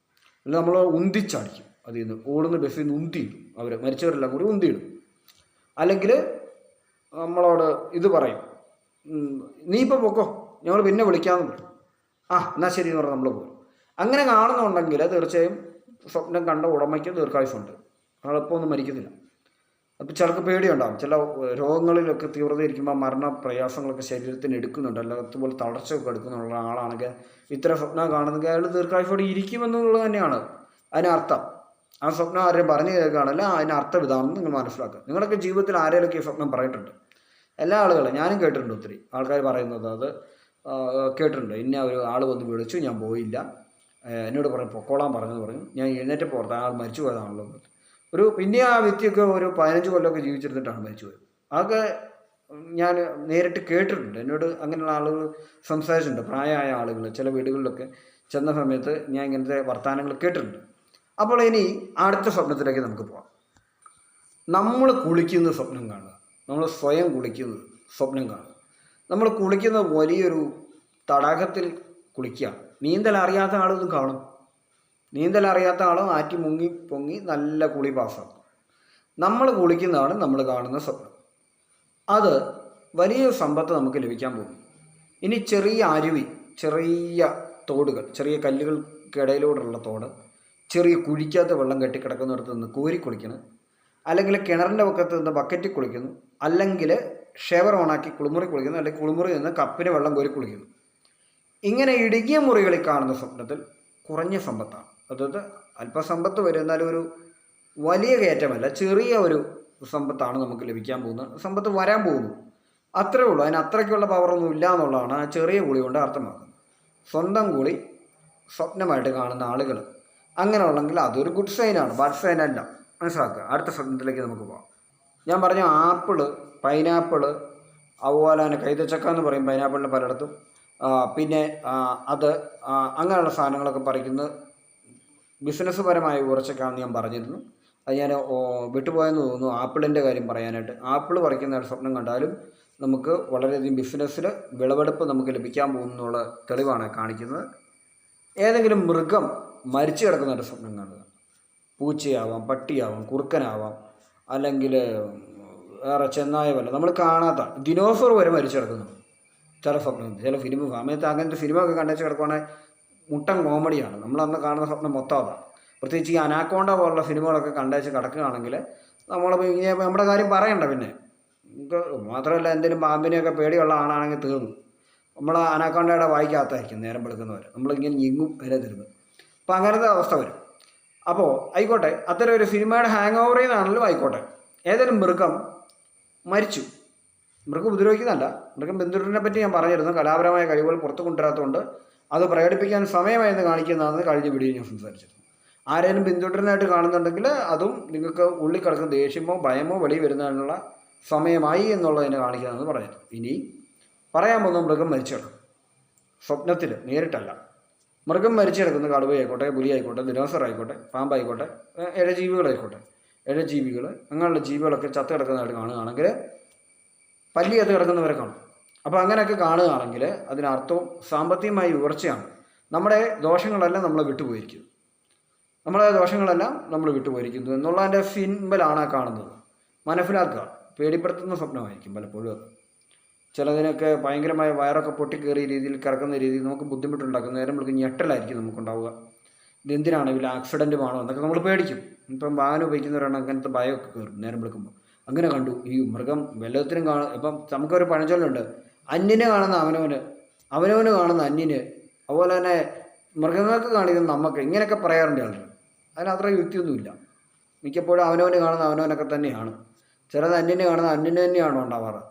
അല്ലെങ്കിൽ നമ്മൾ ഉന്തിച്ചടിക്കും. അതിൽ നിന്ന് ഓടുന്ന ബസ്സിൽ നിന്ന് ഉന്തിയിടും, അവർ മരിച്ചവരെല്ലാം കൂടി ഉന്തിയിടും. അല്ലെങ്കിൽ നമ്മളോട് ഇത് പറയും, നീ ഇപ്പോൾ പൊക്കോ, ഞങ്ങൾ പിന്നെ വിളിക്കാമെന്ന് പറയും. എന്നാൽ ശരി എന്ന് പറഞ്ഞാൽ നമ്മൾ പോകും. അങ്ങനെ കാണുന്നുണ്ടെങ്കിൽ തീർച്ചയായും സ്വപ്നം കണ്ട ഉടമയ്ക്ക് ദീർഘായുസ്സുണ്ട്, എളുപ്പമൊന്നും മരിക്കുന്നില്ല. അപ്പോൾ ചിലർക്ക് പേടിയുണ്ടാകും, ചില രോഗങ്ങളിലൊക്കെ തീവ്രത ഇരിക്കുമ്പോൾ മരണ പ്രയാസങ്ങളൊക്കെ ശരീരത്തിന് എടുക്കുന്നുണ്ട്, അതുപോലെ തളർച്ചയൊക്കെ എടുക്കുന്നുള്ള ആളാണെങ്കിൽ ഇത്തരം സ്വപ്നം കാണുന്നെങ്കിൽ അയാൾ ദീർഘായുസ്സോടെ ഇരിക്കുമെന്നുള്ളത് തന്നെയാണ് അതിനർത്ഥം. ആ സ്വപ്നം ആരെയും പറഞ്ഞു കേൾക്കുകയാണല്ലോ, അതിനർത്ഥം ഇതാണെന്ന് നിങ്ങൾ മനസ്സിലാക്കുക. നിങ്ങളൊക്കെ ജീവിതത്തിൽ ആരെങ്കിലുമൊക്കെ ഈ സ്വപ്നം പറഞ്ഞിട്ടുണ്ട്, എല്ലാ ആളുകളും, ഞാനും കേട്ടിട്ടുണ്ട്, ഒത്തിരി ആൾക്കാർ പറയുന്നത് അത് കേട്ടിട്ടുണ്ട്. ഇന്ന ഒരു ആൾ വന്ന് വിളിച്ചു, ഞാൻ പോയില്ല, എന്നോട് പറഞ്ഞു പൊക്കോളാൻ പറഞ്ഞു, ഞാൻ എഴുന്നേറ്റ് പുറത്ത് ആൾ മരിച്ചു പോയതാണല്ലോ. പിന്നെ ആ വ്യക്തിയൊക്കെ ഒരു 15 കൊല്ലമൊക്കെ ജീവിച്ചിരുന്നിട്ടാണ് മരിച്ചു പോയത്. അതൊക്കെ ഞാൻ നേരിട്ട് കേട്ടിട്ടുണ്ട്, എന്നോട് അങ്ങനെയുള്ള ആളുകൾ സംസാരിച്ചിട്ടുണ്ട്. പ്രായമായ ആളുകൾ ചില വീടുകളിലൊക്കെ ചെന്ന സമയത്ത് ഞാൻ ഇങ്ങനത്തെ വർത്തമാനങ്ങൾ കേട്ടിട്ടുണ്ട്. അപ്പോൾ ഇനി അടുത്ത സ്വപ്നത്തിലേക്ക് നമുക്ക് പോകാം. നമ്മൾ കുളിക്കുന്ന സ്വപ്നം കാണുക, നമ്മൾ സ്വയം കുളിക്കുന്ന സ്വപ്നം കാണുക. നമ്മൾ കുളിക്കുന്ന വലിയൊരു തടാകത്തിൽ കുളിക്കുക. നീന്തൽ അറിയാത്ത ആളൊന്നും കാണും, നീന്തൽ അറിയാത്ത ആൾ ആറ്റി മുങ്ങി പൊങ്ങി നല്ല കുളി പാസ്സാക്കും. നമ്മൾ കുളിക്കുന്നതാണ് നമ്മൾ കാണുന്ന സ്വപ്നം. അത് വലിയ സമ്പത്ത് നമുക്ക് ലഭിക്കാൻ പോകും. ഇനി ചെറിയ അരുവി, ചെറിയ തോടുകൾ, ചെറിയ കല്ലുകൾക്കിടയിലൂടെയുള്ള തോട്, ചെറിയ കുഴിക്കകത്ത് വെള്ളം കെട്ടിക്കിടക്കുന്നിടത്ത് നിന്ന് കോരി കുളിക്കണം, അല്ലെങ്കിൽ കിണറിൻ്റെ പക്കത്ത് നിന്ന് ബക്കറ്റിൽ കുളിക്കുന്നു, അല്ലെങ്കിൽ ഷവർ ഓണാക്കി കുളിമുറി കുളിക്കുന്നു, അല്ലെങ്കിൽ കുളിമുറി നിന്ന് കപ്പിന് വെള്ളം കോരി കുളിക്കുന്നു. ഇങ്ങനെ ഇടുങ്ങിയ മുറികളിൽ കാണുന്ന സ്വപ്നത്തിൽ കുറഞ്ഞ സമ്പത്താണ്. അതായത് അല്പസമ്പത്ത് വരും, എന്നാലും ഒരു വലിയ കയറ്റമല്ല, ചെറിയ ഒരു സമ്പത്താണ് നമുക്ക് ലഭിക്കാൻ പോകുന്നത്. സമ്പത്ത് വരാൻ പോകുന്നു. അത്രേ ഉള്ളൂ. അതിന് അത്രയ്ക്കുള്ള പവറൊന്നും ഇല്ല എന്നുള്ളതാണ് ആ ചെറിയ കുളി കൊണ്ട് അർത്ഥമാക്കുന്നത്. സ്വന്തം കുളി സ്വപ്നമായിട്ട് കാണുന്ന ആളുകൾ അങ്ങനെ ഉള്ളെങ്കിൽ അതൊരു ഗുഡ് സൈനാണ്, ബാഡ് സൈൻ അല്ല. മനസ്സിലാക്കുക. അടുത്ത സ്വപ്നത്തിലേക്ക് നമുക്ക് പോകാം. ഞാൻ പറഞ്ഞു ആപ്പിള്, പൈനാപ്പിള്, അതുപോലെ തന്നെ കൈതച്ചക്ക എന്ന് പറയും പൈനാപ്പിളിന് പലയിടത്തും. പിന്നെ അത് അങ്ങനെയുള്ള സാധനങ്ങളൊക്കെ പറിക്കുന്നത് ബിസിനസ് പരമായ ഉയർച്ചയ്ക്കാണെന്ന് ഞാൻ പറഞ്ഞിരുന്നു. അത് ഞാൻ വിട്ടുപോയെന്ന് തോന്നുന്നു ആപ്പിളിൻ്റെ കാര്യം പറയാനായിട്ട്. ആപ്പിൾ പറിക്കുന്ന സ്വപ്നം കണ്ടാലും നമുക്ക് വളരെയധികം ബിസിനസ്സിൽ വിളവെടുപ്പ് നമുക്ക് ലഭിക്കാൻ പോകുന്നുള്ള തെളിവാണ് കാണിക്കുന്നത്. ഏതെങ്കിലും മൃഗം മരിച്ചു കിടക്കുന്ന ഒരു സ്വപ്നം കാണുക. പൂച്ചയാവാം, പട്ടിയാവാം, കുറുക്കനാവാം, അല്ലെങ്കിൽ വേറെ ചെന്നായ വല്ല നമ്മൾ കാണാത്ത ദിനോസർ വരെ മരിച്ചു കിടക്കുന്നു ചില സ്വപ്നം. ചില ഫിലിം സമയത്ത് അങ്ങനത്തെ സിനിമയൊക്കെ കണ്ടേച്ച് കിടക്കുവാണെങ്കിൽ മുട്ടൻ കോമഡിയാണ്. നമ്മളന്ന് കാണുന്ന സ്വപ്നം മൊത്തം അതാണ്. പ്രത്യേകിച്ച് ഈ അനാക്കോണ്ട പോലുള്ള സിനിമകളൊക്കെ കണ്ടേച്ച് കിടക്കുകയാണെങ്കിൽ നമ്മൾ നമ്മുടെ കാര്യം പറയണ്ട. പിന്നെ മാത്രമല്ല എന്തെങ്കിലും പാമ്പിനെയൊക്കെ പേടിയുള്ള ആളാണെങ്കിൽ തീർന്നു. നമ്മൾ അനാക്കോണ്ടയുടെ വായിക്കകത്തായിരിക്കും നേരം വെളുക്കുന്നവർ, നമ്മളിങ്ങനെ ഞെങ്ങും വരെ തരുന്നു. അപ്പോൾ അങ്ങനത്തെ അവസ്ഥ വരും. അപ്പോൾ ആയിക്കോട്ടെ, അത്തരം ഒരു സിനിമയുടെ ഹാങ് ഓവറിൽ നിന്നാണല്ലോ ആയിക്കോട്ടെ, ഏതൊരു മൃഗം മരിച്ചു. മൃഗം ഉപദ്രവിക്കുന്നതല്ല, മൃഗം പിന്തുടരുന്നതിനെ പറ്റി ഞാൻ പറഞ്ഞിരുന്നു. കലാപരമായ കഴിവുകൾ പുറത്തു കൊണ്ടുവരാത്തതുകൊണ്ട് അത് പ്രകടിപ്പിക്കാൻ സമയമായെന്ന് കാണിക്കുന്നതാണ് കഴിഞ്ഞ വീഡിയോ ഞാൻ സംസാരിച്ചത്. ആരെങ്കിലും പിന്തുടരുന്നതായിട്ട് കാണുന്നുണ്ടെങ്കിൽ അതും നിങ്ങൾക്ക് ഉള്ളിൽ കിടക്കുന്ന ദേഷ്യമോ ഭയമോ വെളിയിൽ വരുന്നതിനുള്ള സമയമായി എന്നുള്ളതിനെ കാണിക്കുന്നതെന്ന് പറഞ്ഞത്. ഇനി പറയാൻ പോകുന്ന മൃഗം മരിച്ചു കിടക്കും. സ്വപ്നത്തിൽ നേരിട്ടല്ല. മൃഗം മരിച്ചു കിടക്കുന്ന കടുവയായിക്കോട്ടെ, പുലിയായിക്കോട്ടെ, ദിനോസർ ആയിക്കോട്ടെ, പാമ്പായിക്കോട്ടെ, ഇഴജീവികളായിക്കോട്ടെ, ഇഴജീവികൾ അങ്ങനെയുള്ള ജീവികളൊക്കെ ചത്ത് കിടക്കുന്നതായിട്ട് കാണുകയാണെങ്കിൽ പല്ലി അത് കിടക്കുന്നവരെ കാണും. അപ്പോൾ അങ്ങനെയൊക്കെ കാണുകയാണെങ്കിൽ അതിനർത്ഥവും സാമ്പത്തികമായി ഉയർച്ചയാണ്. നമ്മുടെ ദോഷങ്ങളെല്ലാം നമ്മൾ വിട്ടുപോയിരിക്കുന്നു. നമ്മളെ ദോഷങ്ങളെല്ലാം നമ്മൾ വിട്ടുപോയിരിക്കുന്നു എന്നുള്ളതിൻ്റെ സിമ്പലാണ് കാണുന്നത്. മനസ്സിലാക്കുക. പേടിപ്പെടുത്തുന്ന സ്വപ്നമായിരിക്കും പലപ്പോഴും അത്. ചിലതിനൊക്കെ ഭയങ്കരമായ വയറൊക്കെ പൊട്ടിക്കേറിയ രീതിയിൽ കിടക്കുന്ന രീതിയിൽ നമുക്ക് ബുദ്ധിമുട്ടുണ്ടാക്കും. നേരം നമുക്ക് ഞെട്ടലായിരിക്കും നമുക്കുണ്ടാവുക. ഇതെന്തിനാണെങ്കിൽ ആക്സിഡൻറ്റുമാണോ എന്നൊക്കെ നമ്മൾ പേടിക്കും. ഇപ്പം വാഹനം ഉപയോഗിക്കുന്നവരാണ് അങ്ങനത്തെ ഭയമൊക്കെ കയറും നേരം വിളിക്കുമ്പോൾ. അങ്ങനെ കണ്ടു ഈ മൃഗം വല്ലത്തിനും ഇപ്പം നമുക്കൊരു പഴഞ്ചൊല്ലുണ്ട്, അന്യനെ കാണുന്ന അവനവന്, അവനവന് കാണുന്ന അന്യന്, അതുപോലെ തന്നെ മൃഗങ്ങൾക്ക് കാണിക്കുന്ന നമുക്ക്, ഇങ്ങനെയൊക്കെ പറയാറുണ്ട് ആളുകൾ. അതിനത്ര യുക്തിയൊന്നുമില്ല. മിക്കപ്പോഴും അവനവന് കാണുന്ന അവനവനൊക്കെ തന്നെയാണ്. ചിലത് അന്യനെ കാണുന്ന അന്യന് തന്നെയാണോ ഉണ്ടാവാറ്.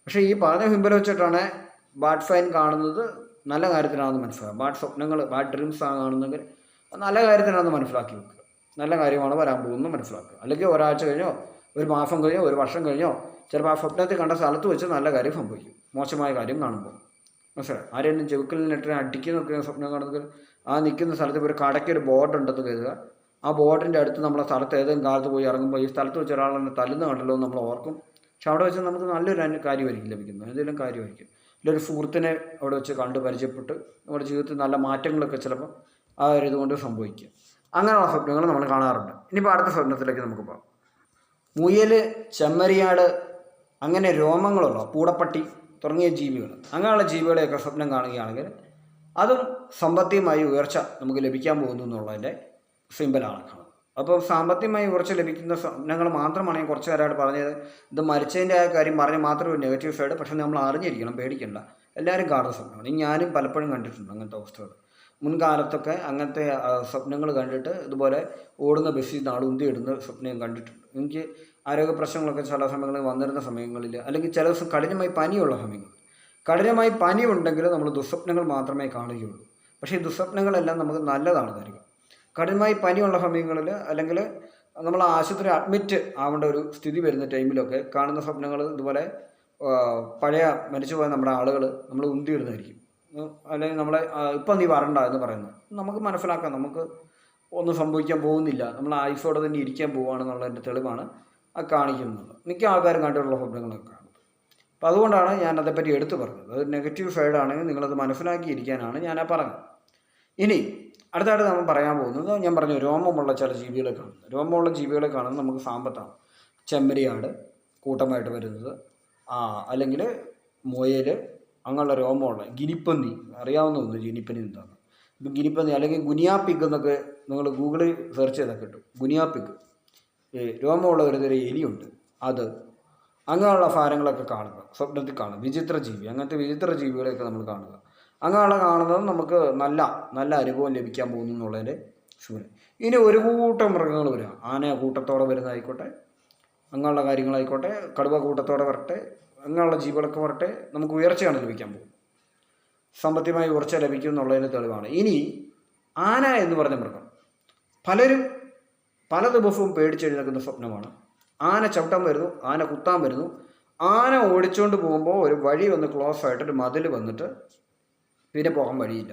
പക്ഷേ ഈ പറഞ്ഞ സിമ്പൽ വെച്ചിട്ടാണ് ബാഡ് സൈൻ കാണുന്നത് നല്ല കാര്യത്തിനാണെന്ന് മനസ്സിലാക്കുക. ബാഡ് സ്വപ്നങ്ങൾ, ബാഡ് ഡ്രീംസ് ആണ് കാണുന്നെങ്കിൽ നല്ല കാര്യത്തിനാണെന്ന് മനസ്സിലാക്കി വെക്കുക. നല്ല കാര്യമാണ് വരാൻ പോകുന്നത് മനസ്സിലാക്കുക. അല്ലെങ്കിൽ ഒരാഴ്ച കഴിഞ്ഞോ, ഒരു മാസം കഴിഞ്ഞോ, ഒരു വർഷം കഴിഞ്ഞോ ചിലപ്പോൾ ആ സ്വപ്നത്തിൽ കണ്ട സ്ഥലത്ത് വെച്ച് നല്ല കാര്യം സംഭവിക്കും, മോശമായ കാര്യം കാണുമ്പോൾ. മനസ്സിലായി. ആരെങ്കിലും ചെവുക്കിൽ നെട്ടിനെ അടിക്കി നിൽക്കുന്ന സ്വപ്നം കാണുന്നത്, ആ നിൽക്കുന്ന സ്ഥലത്ത് ഒരു കടയ്ക്ക് ഒരു ബോർഡ് ഉണ്ടെന്ന് കരുതുക. ആ ബോർഡിൻ്റെ അടുത്ത് നമ്മളെ സ്ഥലത്ത് ഏതെങ്കിലും കാലത്ത് പോയി ഇറങ്ങുമ്പോൾ ഈ സ്ഥലത്ത് വെച്ച് ഒരാളെന്നെ തല്ലുന്ന കണ്ടല്ലോ എന്ന് നമ്മൾ ഓർക്കും. പക്ഷെ അവിടെ വെച്ച് നമുക്ക് നല്ലൊരു കാര്യമായിരിക്കും ലഭിക്കുന്നത്, എന്തെങ്കിലും കാര്യമായിരിക്കും. ഇല്ലൊരു സുഹൃത്തിനെ അവിടെ വെച്ച് കണ്ട് പരിചയപ്പെട്ട് നമ്മുടെ ജീവിതത്തിൽ നല്ല മാറ്റങ്ങളൊക്കെ ചിലപ്പോൾ ആ ഒരു ഇതുകൊണ്ട് സംഭവിക്കും. അങ്ങനെയുള്ള സ്വപ്നങ്ങൾ നമ്മൾ കാണാറുണ്ട്. ഇനിയിപ്പോൾ അടുത്ത സ്വപ്നത്തിലേക്ക് നമുക്ക് പോകാം. മുയൽ, ചെമ്മരിയാട്, അങ്ങനെ രോമങ്ങളുള്ള പൂടപ്പട്ടി തുടങ്ങിയ ജീവികൾ, അങ്ങനെയുള്ള ജീവികളെയൊക്കെ സ്വപ്നം കാണുകയാണെങ്കിൽ അതും സാമ്പത്തികമായി ഉയർച്ച നമുക്ക് ലഭിക്കാൻ പോകുന്നു എന്നുള്ളതിൻ്റെ സിമ്പലാണ് കാണുന്നത്. അപ്പോൾ സാമ്പത്തികമായി ഉയർച്ച ലഭിക്കുന്ന സ്വപ്നങ്ങൾ മാത്രമാണ് ഞാൻ കുറച്ച് നേരമായിട്ട് പറഞ്ഞത്. ഇത് മരിച്ചതിൻ്റെ ആ കാര്യം പറഞ്ഞ് മാത്രമേ നെഗറ്റീവ് സൈഡ്. പക്ഷേ നമ്മൾ അറിഞ്ഞിരിക്കണം, പേടിക്കണ്ട. എല്ലാവരും കാണുന്ന സ്വപ്നമാണ്. ഞാനും പലപ്പോഴും കണ്ടിട്ടുണ്ട് അങ്ങനത്തെ അവസ്ഥകൾ. മുൻകാലത്തൊക്കെ അങ്ങനത്തെ സ്വപ്നങ്ങൾ കണ്ടിട്ട് ഇതുപോലെ ഓടുന്ന ബസ്സിൽ നാട് ഉന്തിയിടുന്ന സ്വപ്നം കണ്ടിട്ടുണ്ട്. എനിക്ക് ആരോഗ്യ പ്രശ്നങ്ങളൊക്കെ ചില സമയങ്ങളിൽ വന്നിരുന്ന സമയങ്ങളിൽ, അല്ലെങ്കിൽ ചില ദിവസം കഠിനമായി പനിയുള്ള സമയങ്ങൾ, കഠിനമായി പനി ഉണ്ടെങ്കിൽ നമ്മൾ ദുസ്വപ്നങ്ങൾ മാത്രമേ കാണുകയുള്ളൂ. പക്ഷേ ഈ ദുസ്വപ്നങ്ങളെല്ലാം നമുക്ക് നല്ലതാണ് തരിക. കഠിനമായി പനിയുള്ള സമയങ്ങളിൽ, അല്ലെങ്കിൽ നമ്മൾ ആശുപത്രി അഡ്മിറ്റ് ആവേണ്ട ഒരു സ്ഥിതി വരുന്ന ടൈമിലൊക്കെ കാണുന്ന സ്വപ്നങ്ങൾ ഇതുപോലെ പഴയ മരിച്ചുപോയ നമ്മുടെ ആളുകൾ നമ്മൾ ഉന്തിയിടുന്നതായിരിക്കും. അല്ലെങ്കിൽ നമ്മളെ ഇപ്പം നീ വരണ്ട എന്ന് പറയുന്നത് നമുക്ക് മനസ്സിലാക്കാം. നമുക്ക് ഒന്നും സംഭവിക്കാൻ പോകുന്നില്ല, നമ്മൾ ആയുസോടെ തന്നെ ഇരിക്കാൻ പോവുകയാണെന്നുള്ളതിൻ്റെ തെളിവാണ് ആ കാണിക്കുന്നത്. മിക്ക ആൾക്കാരും കണ്ടിട്ടുള്ള സ്വപ്നങ്ങളൊക്കെ കാണുന്നത്. അപ്പോൾ അതുകൊണ്ടാണ് ഞാൻ അതേപ്പറ്റി എടുത്തു പറഞ്ഞത്. അത് നെഗറ്റീവ് സൈഡാണെങ്കിൽ നിങ്ങളത് മനസ്സിലാക്കിയിരിക്കാനാണ് ഞാൻ ആ പറഞ്ഞത്. ഇനി അടുത്തായിട്ട് നമ്മൾ പറയാൻ പോകുന്നത്, ഞാൻ പറഞ്ഞു രോമമുള്ള ചില ജീവികളെ കാണുന്നത്. രോമമുള്ള ജീവികളെ കാണുന്നത് നമുക്ക് സാമ്പത്താണ്. ചെമ്മരിയാട് കൂട്ടമായിട്ട് വരുന്നത്, അല്ലെങ്കിൽ മുയൽ, അങ്ങനെയുള്ള രോമമുള്ള ഗിനിപ്പന്നി, അറിയാവുന്ന ഒന്ന് ഗിനിപ്പന്നി എന്താണ്. ഇപ്പം ഗിനിപ്പന്നി അല്ലെങ്കിൽ ഗുനിയാ പിഗ് എന്നൊക്കെ നിങ്ങൾ ഗൂഗിളിൽ സെർച്ച് ചെയ്താൽ കിട്ടും. ഗുനിയാ പിഗ്, രോമമുള്ള ഒരു തരം എലിയുണ്ട്, അത് അങ്ങനെയുള്ള സാധനങ്ങളൊക്കെ കാണുക, സ്വപ്നത്തിൽ കാണുക. വിചിത്ര ജീവി, അങ്ങനത്തെ വിചിത്ര ജീവികളെയൊക്കെ നമ്മൾ കാണുക. അങ്ങനെയുള്ള കാണുന്നത് നമുക്ക് നല്ല അനുഭവം ലഭിക്കാൻ പോകുന്നു എന്നുള്ളതിൻ്റെ സൂചന. ഇനി ഒരു കൂട്ടം മൃഗങ്ങൾ വരിക, ആന കൂട്ടത്തോടെ വരുന്നതായിക്കോട്ടെ, അങ്ങനെയുള്ള കാര്യങ്ങളായിക്കോട്ടെ, കടുവ കൂട്ടത്തോടെ വരട്ടെ, അങ്ങനെയുള്ള ജീവികളൊക്കെ വരട്ടെ, നമുക്ക് ഉയർച്ചയാണ് ലഭിക്കാൻ പോകും. സാമ്പത്തികമായി ഉയർച്ച ലഭിക്കും എന്നുള്ളതിന് തെളിവാണ്. ഇനി ആന എന്ന് പറഞ്ഞ മൃഗം പലരും പല ദിവസവും പേടിച്ചെഴുന്നേൽക്കുന്ന സ്വപ്നമാണ്. ആന ചവിട്ടാൻ വരുന്നു, ആന കുത്താൻ വരുന്നു. ആന ഓടിച്ചുകൊണ്ട് പോകുമ്പോൾ ഒരു വഴി വന്ന് ക്ലോസ് ആയിട്ടൊരു മതിൽ വന്നിട്ട് പിന്നെ പോകാൻ വഴിയില്ല.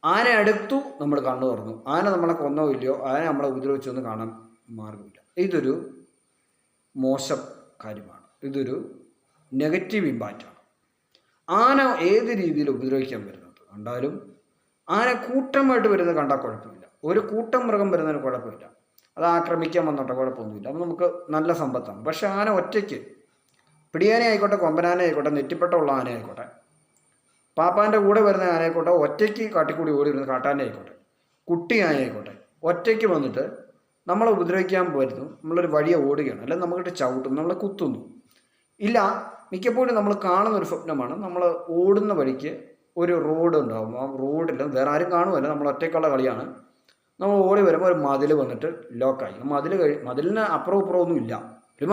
ആന അടുത്തു, നമ്മൾ കണ്ണു തുറന്നു. ആന നമ്മളെ കൊന്നോ ഇല്ലയോ, ആന നമ്മളെ ഉപദ്രവിച്ചൊന്നും കാണാൻ മാർഗമില്ല. ഇതൊരു മോശം കാര്യമാണ്. ഇതൊരു നെഗറ്റീവ് ഇമ്പാക്റ്റാണ്. ആന ഏത് രീതിയിൽ ഉപദ്രവിക്കാൻ വരുന്നത് കണ്ടാലും, ആന കൂട്ടമായിട്ട് വരുന്നത് കണ്ടാൽ കുഴപ്പമില്ല. ഒരു കൂട്ടം മൃഗം വരുന്നതിന് കുഴപ്പമില്ല, അത് ആക്രമിക്കാൻ വന്നോട്ടെ, കുഴപ്പമൊന്നുമില്ല, അത് നമുക്ക് നല്ല സമ്പത്താണ്. പക്ഷെ ആന ഒറ്റയ്ക്ക്, പിടിയാന ആയിക്കോട്ടെ, കൊമ്പനാന ആയിക്കോട്ടെ, നെറ്റിപ്പട്ടമുള്ള ആന ആയിക്കോട്ടെ, പാപ്പാൻ്റെ കൂടെ വരുന്ന ആനയായിക്കോട്ടെ, ഒറ്റയ്ക്ക് കാട്ടിക്കൂടി ഓടി വരുന്ന കാട്ടാന ആയിക്കോട്ടെ, കുട്ടി ആന ആയിക്കോട്ടെ, ഒറ്റയ്ക്ക് വന്നിട്ട് നമ്മളെ ഉപദ്രവിക്കാൻ വരുന്നു. നമ്മളൊരു വഴിയെ ഓടുകയാണ്, അല്ലെങ്കിൽ നമുക്കിട്ട് ചവിട്ടുന്നു, നമ്മളെ കുത്തുന്നു. ഇല്ല, മിക്കപ്പോഴും നമ്മൾ കാണുന്നൊരു സ്വപ്നമാണ്, നമ്മൾ ഓടുന്ന വഴിക്ക് ഒരു റോഡ് ഉണ്ടാകും. ആ റോഡിൽ വേറെ ആരും കാണുമല്ല, നമ്മൾ ഒറ്റയ്ക്കുള്ള കളിയാണ്. നമ്മൾ ഓടി വരുമ്പോൾ ഒരു മതിൽ വന്നിട്ട് ലോക്കായി. മതിലിന് അപ്പുറവും ഇപ്പുറവും ഒന്നും ഇല്ല, ഒരു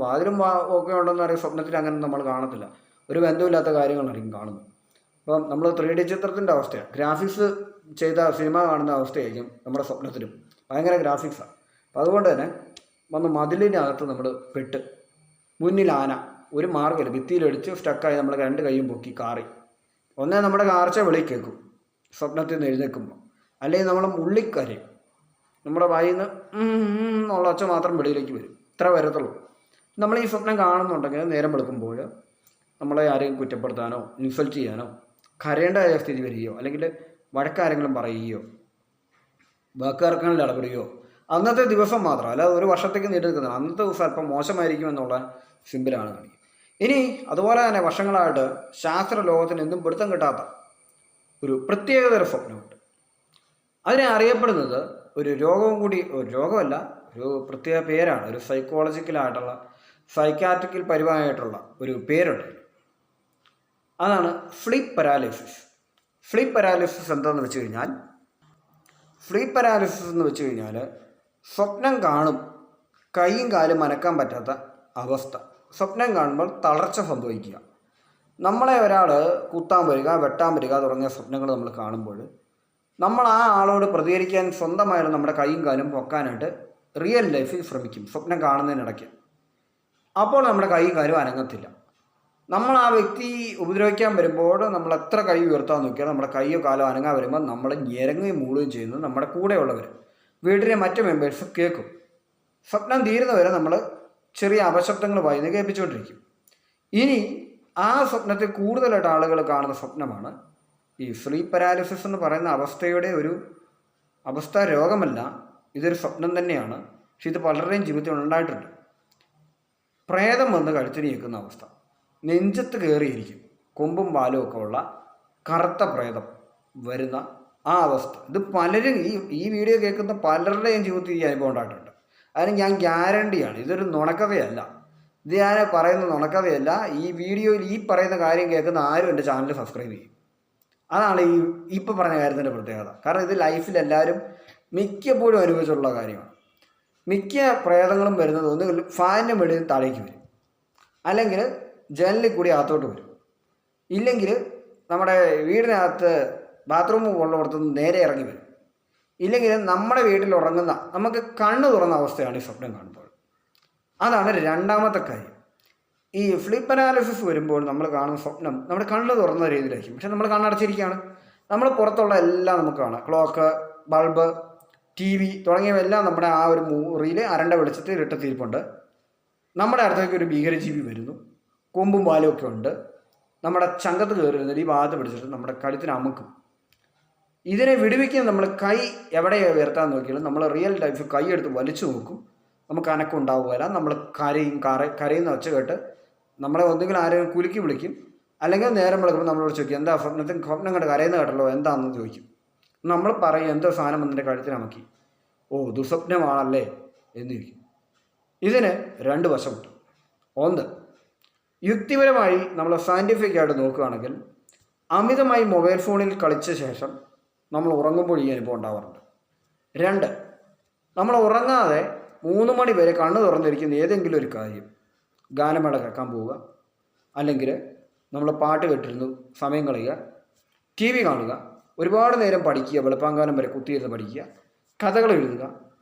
വാതിലും ഒക്കെ ഉണ്ടെന്ന് പറയുന്ന സ്വപ്നത്തിൽ അങ്ങനെ നമ്മൾ കാണത്തില്ല. ഒരു ബന്ധമില്ലാത്ത കാര്യങ്ങളായിരിക്കും കാണുന്നത്. അപ്പം നമ്മൾ 3D ചിത്രത്തിൻ്റെ അവസ്ഥയാണ്, ഗ്രാഫിക്സ് ചെയ്ത സിനിമ കാണുന്ന അവസ്ഥയായിരിക്കും നമ്മുടെ സ്വപ്നത്തിലും. ഭയങ്കര ഗ്രാഫിക്സാണ്. അപ്പം അതുകൊണ്ട് തന്നെ വന്ന് മതിലിനകത്ത് നമ്മൾ പെട്ട്, മുന്നിൽ ആന, ഒരു മാർഗ്ഗമില്ല, ഭിത്തിയിലടിച്ച് സ്റ്റക്കായി നമ്മൾ 2 കൈയും പൊക്കി കാറി. ഒന്നേ നമ്മുടെ കാർച്ച വെളി കേൾക്കും സ്വപ്നത്തിൽ നിന്ന് എഴുന്നേൽക്കുമ്പോൾ, അല്ലെങ്കിൽ നമ്മൾ ഉള്ളിക്കരയും, നമ്മുടെ വായിൽ നിന്ന് എന്നുള്ള ഒച്ച മാത്രം വെളിയിലേക്ക് വരും. ഇത്ര വരത്തുള്ളൂ. നമ്മൾ ഈ സ്വപ്നം കാണുന്നുണ്ടെങ്കിൽ നേരം വെളുക്കുമ്പോൾ നമ്മളെ ആരെയും കുറ്റപ്പെടുത്താനോ ഇൻസൾട്ട് ചെയ്യാനോ കരയേണ്ടതായ സ്ഥിതി വരികയോ, അല്ലെങ്കിൽ വഴക്കാരെങ്കിലും പറയുകയോ വാക്കുതർക്കങ്ങളിൽ ഇടപെടുകയോ, അന്നത്തെ ദിവസം മാത്രം, അല്ലാതെ ഒരു വർഷത്തേക്ക് നീണ്ടു നിൽക്കുന്നത്, അന്നത്തെ ദിവസം അല്പം മോശമായിരിക്കും എന്നുള്ള സിമ്പിളാണ് കാണിക്കുക. ഇനി അതുപോലെ തന്നെ വർഷങ്ങളായിട്ട് ശാസ്ത്ര ലോകത്തിന് എന്തും പിടുത്തം കിട്ടാത്ത ഒരു പ്രത്യേകതര സ്വപ്നമുണ്ട്. അതിനെ അറിയപ്പെടുന്നത് ഒരു രോഗവും കൂടി, ഒരു രോഗമല്ല, ഒരു പ്രത്യേക പേരാണ്, ഒരു സൈക്കോളജിക്കലായിട്ടുള്ള സൈക്കാട്രിക്കൽ പരിപാടിയായിട്ടുള്ള ഒരു പേരുണ്ട്. അതാണ് സ്ലീപ്പ് പാരാലിസിസ്. സ്ലീപ്പ് പാരാലിസിസ് എന്താണെന്ന് വെച്ച് കഴിഞ്ഞാൽ, സ്ലീപ്പ് പാരാലിസിസ് എന്ന് വെച്ച് കഴിഞ്ഞാൽ സ്വപ്നം കാണും, കൈയും കാലും അനക്കാൻ പറ്റാത്ത അവസ്ഥ. സ്വപ്നം കാണുമ്പോൾ തളർച്ച സംഭവിക്കുക. നമ്മളെ ഒരാൾ കുത്താൻ വരിക, വെട്ടാൻ വരിക തുടങ്ങിയ സ്വപ്നങ്ങൾ നമ്മൾ കാണുമ്പോൾ നമ്മൾ ആ ആളോട് പ്രതികരിക്കാൻ സ്വന്തമായിട്ട് നമ്മുടെ കൈയും കാലും പൊക്കാനായിട്ട് റിയൽ ലൈഫിൽ ശ്രമിക്കും സ്വപ്നം കാണുന്നതിനിടയ്ക്ക്. അപ്പോൾ നമ്മുടെ കൈയും കാലും അനങ്ങത്തില്ല. നമ്മൾ ആ വ്യക്തി ഉപദ്രവിക്കാൻ വരുമ്പോൾ നമ്മൾ എത്ര കൈ ഉയർത്താൻ നോക്കിയാൽ നമ്മുടെ കൈയോ കാലോ അനങ്ങാൻ വരുമ്പോൾ നമ്മൾ ഞെരങ്ങുകയും മൂളുകയും ചെയ്യുന്നത് നമ്മുടെ കൂടെയുള്ളവർ, വീട്ടിലെ മറ്റു മെമ്പേഴ്സ് കേൾക്കും. സ്വപ്നം തീരുന്നവരെ നമ്മൾ ചെറിയ അപശബ്ദങ്ങൾ വായിന്ന് കേൾപ്പിച്ചുകൊണ്ടിരിക്കും. ഇനി ആ സ്വപ്നത്തിൽ കൂടുതലായിട്ട് ആളുകൾ കാണുന്ന സ്വപ്നമാണ് ഈ സ്ലീപ്പ് പാരാലിസിസ് എന്ന് പറയുന്ന അവസ്ഥയുടെ ഒരു അവസ്ഥ. രോഗമല്ല, ഇതൊരു സ്വപ്നം തന്നെയാണ്. പക്ഷെ ഇത് പലരുടെയും ജീവിതത്തിൽ ഉണ്ടായിട്ടുണ്ട്. പ്രേതം വന്ന് കഴുത്തിന് ഞെക്കുന്ന അവസ്ഥ, നെഞ്ചത്ത് കയറിയിരിക്കും, കൊമ്പും പാലും ഒക്കെ ഉള്ള കറുത്ത പ്രേതം വരുന്ന ആ അവസ്ഥ. ഇത് പലരും ഈ വീഡിയോ കേൾക്കുന്ന പലരുടെയും ജീവിതത്തിൽ ഈ അനുഭവം ഉണ്ടായിട്ടുണ്ട്. അതിന് ഞാൻ ഗ്യാരണ്ടിയാണ്, ഇതൊരു നുണക്കഥയല്ല, ഇത് ഞാൻ പറയുന്ന നുണക്കഥയല്ല. ഈ വീഡിയോയിൽ ഈ പറയുന്ന കാര്യം കേൾക്കുന്ന ആരും എൻ്റെ ചാനൽ സബ്സ്ക്രൈബ് ചെയ്യും. അതാണ് ഇപ്പോൾ പറഞ്ഞ കാര്യത്തിൻ്റെ പ്രത്യേകത. കാരണം ഇത് ലൈഫിൽ എല്ലാവരും മിക്കപ്പോഴും അനുഭവിച്ചിട്ടുള്ള കാര്യമാണ്. മിക്ക പ്രേതങ്ങളും വരുന്നത് ഒന്നുകിൽ ഫാനിൻ്റെ വെളിയിൽ താഴേക്ക് വരും, അല്ലെങ്കിൽ ജനലിൽ കൂടി അകത്തോട്ട് വരും, ഇല്ലെങ്കിൽ നമ്മുടെ വീടിനകത്ത് ബാത്റൂം ഉള്ളിടത്തുനിന്ന് നേരെ ഇറങ്ങി വരും, ഇല്ലെങ്കിൽ നമ്മുടെ വീട്ടിൽ ഉറങ്ങുന്ന നമുക്ക് കണ്ണ് തുറന്ന അവസ്ഥയാണ് ഈ സ്വപ്നം കാണുമ്പോൾ. അതാണ് രണ്ടാമത്തെ കാര്യം. ഈ സ്ലീപ്പ് പാരാലിസിസ് വരുമ്പോൾ നമ്മൾ കാണുന്ന സ്വപ്നം നമ്മുടെ കണ്ണ് തുറന്ന രീതിയിലായിരിക്കും. പക്ഷെ നമ്മൾ കണ്ണടച്ചിരിക്കുകയാണ്, നമ്മൾ പുറത്തുള്ള എല്ലാം നമുക്ക് കാണാം. ക്ലോക്ക്, ബൾബ്, TV തുടങ്ങിയവയെല്ലാം നമ്മുടെ ആ ഒരു മുറിയിൽ അരണ്ട വെളിച്ചത്തിൽ ഇരട്ടത്തിരിപ്പുണ്ട്. നമ്മുടെ അടുത്തേക്ക് ഒരു ഭീകരജീവി വരുന്നു, കൊമ്പും പാലും ഒക്കെ ഉണ്ട്, നമ്മുടെ ചങ്കത്ത് കയറി വരുന്നത് ഈ ഭാഗത്ത് പിടിച്ചിട്ട് നമ്മുടെ കഴുത്തിന് അമുക്കും. ഇതിനെ വിടുവിക്കാൻ നമ്മൾ കൈ എവിടെ ഉയർത്താൻ നോക്കിയാലും നമ്മൾ റിയൽ ലൈഫ് കൈ എടുത്ത് വലിച്ചു നോക്കും, നമുക്ക് അനക്കം ഉണ്ടാവുകയില്ല. നമ്മൾ കരയുന്ന ഒച്ച കേട്ട് നമ്മളെ ഒന്നുകിൽ ആരെങ്കിലും കുലുക്കി വിളിക്കും, അല്ലെങ്കിൽ നേരം വിളിക്കുമ്പോൾ നമ്മളോട് ചോദിക്കും, എന്താ സ്വപ്നം കണ്ട് കരയുന്ന കേട്ടല്ലോ, എന്താണെന്ന് ചോദിക്കും. നമ്മൾ പറയും, എന്തോ സാധനം വന്നിട്ട് കഴുത്തിന് അമക്കി, ഓ ദുസ്വപ്നമാണല്ലേ എന്ന് ചോദിക്കും. ഇതിന് 2 വശമുണ്ട്. ഒന്ന്, യുക്തിപരമായി നമ്മൾ സയൻറ്റിഫിക്കായിട്ട് നോക്കുകയാണെങ്കിൽ അമിതമായി മൊബൈൽ ഫോണിൽ കളിച്ച ശേഷം നമ്മൾ ഉറങ്ങുമ്പോൾ ഈ അനുഭവം ഉണ്ടാവാറുണ്ട്. 2, നമ്മൾ ഉറങ്ങാതെ 3 മണി വരെ കണ്ണ് തുറന്നിരിക്കുന്ന ഏതെങ്കിലും ഒരു കാര്യം, ഗാനമേള കേൾക്കാൻ പോവുക, അല്ലെങ്കിൽ നമ്മൾ പാട്ട് കേട്ടിരുന്നു സമയം കളയുക, TV കാണുക, ഒരുപാട് നേരം പഠിക്കുക, വെളുപ്പാങ്കാലം വരെ കുത്തിയിരുന്ന് പഠിക്കുക, കഥകൾ എഴുതുക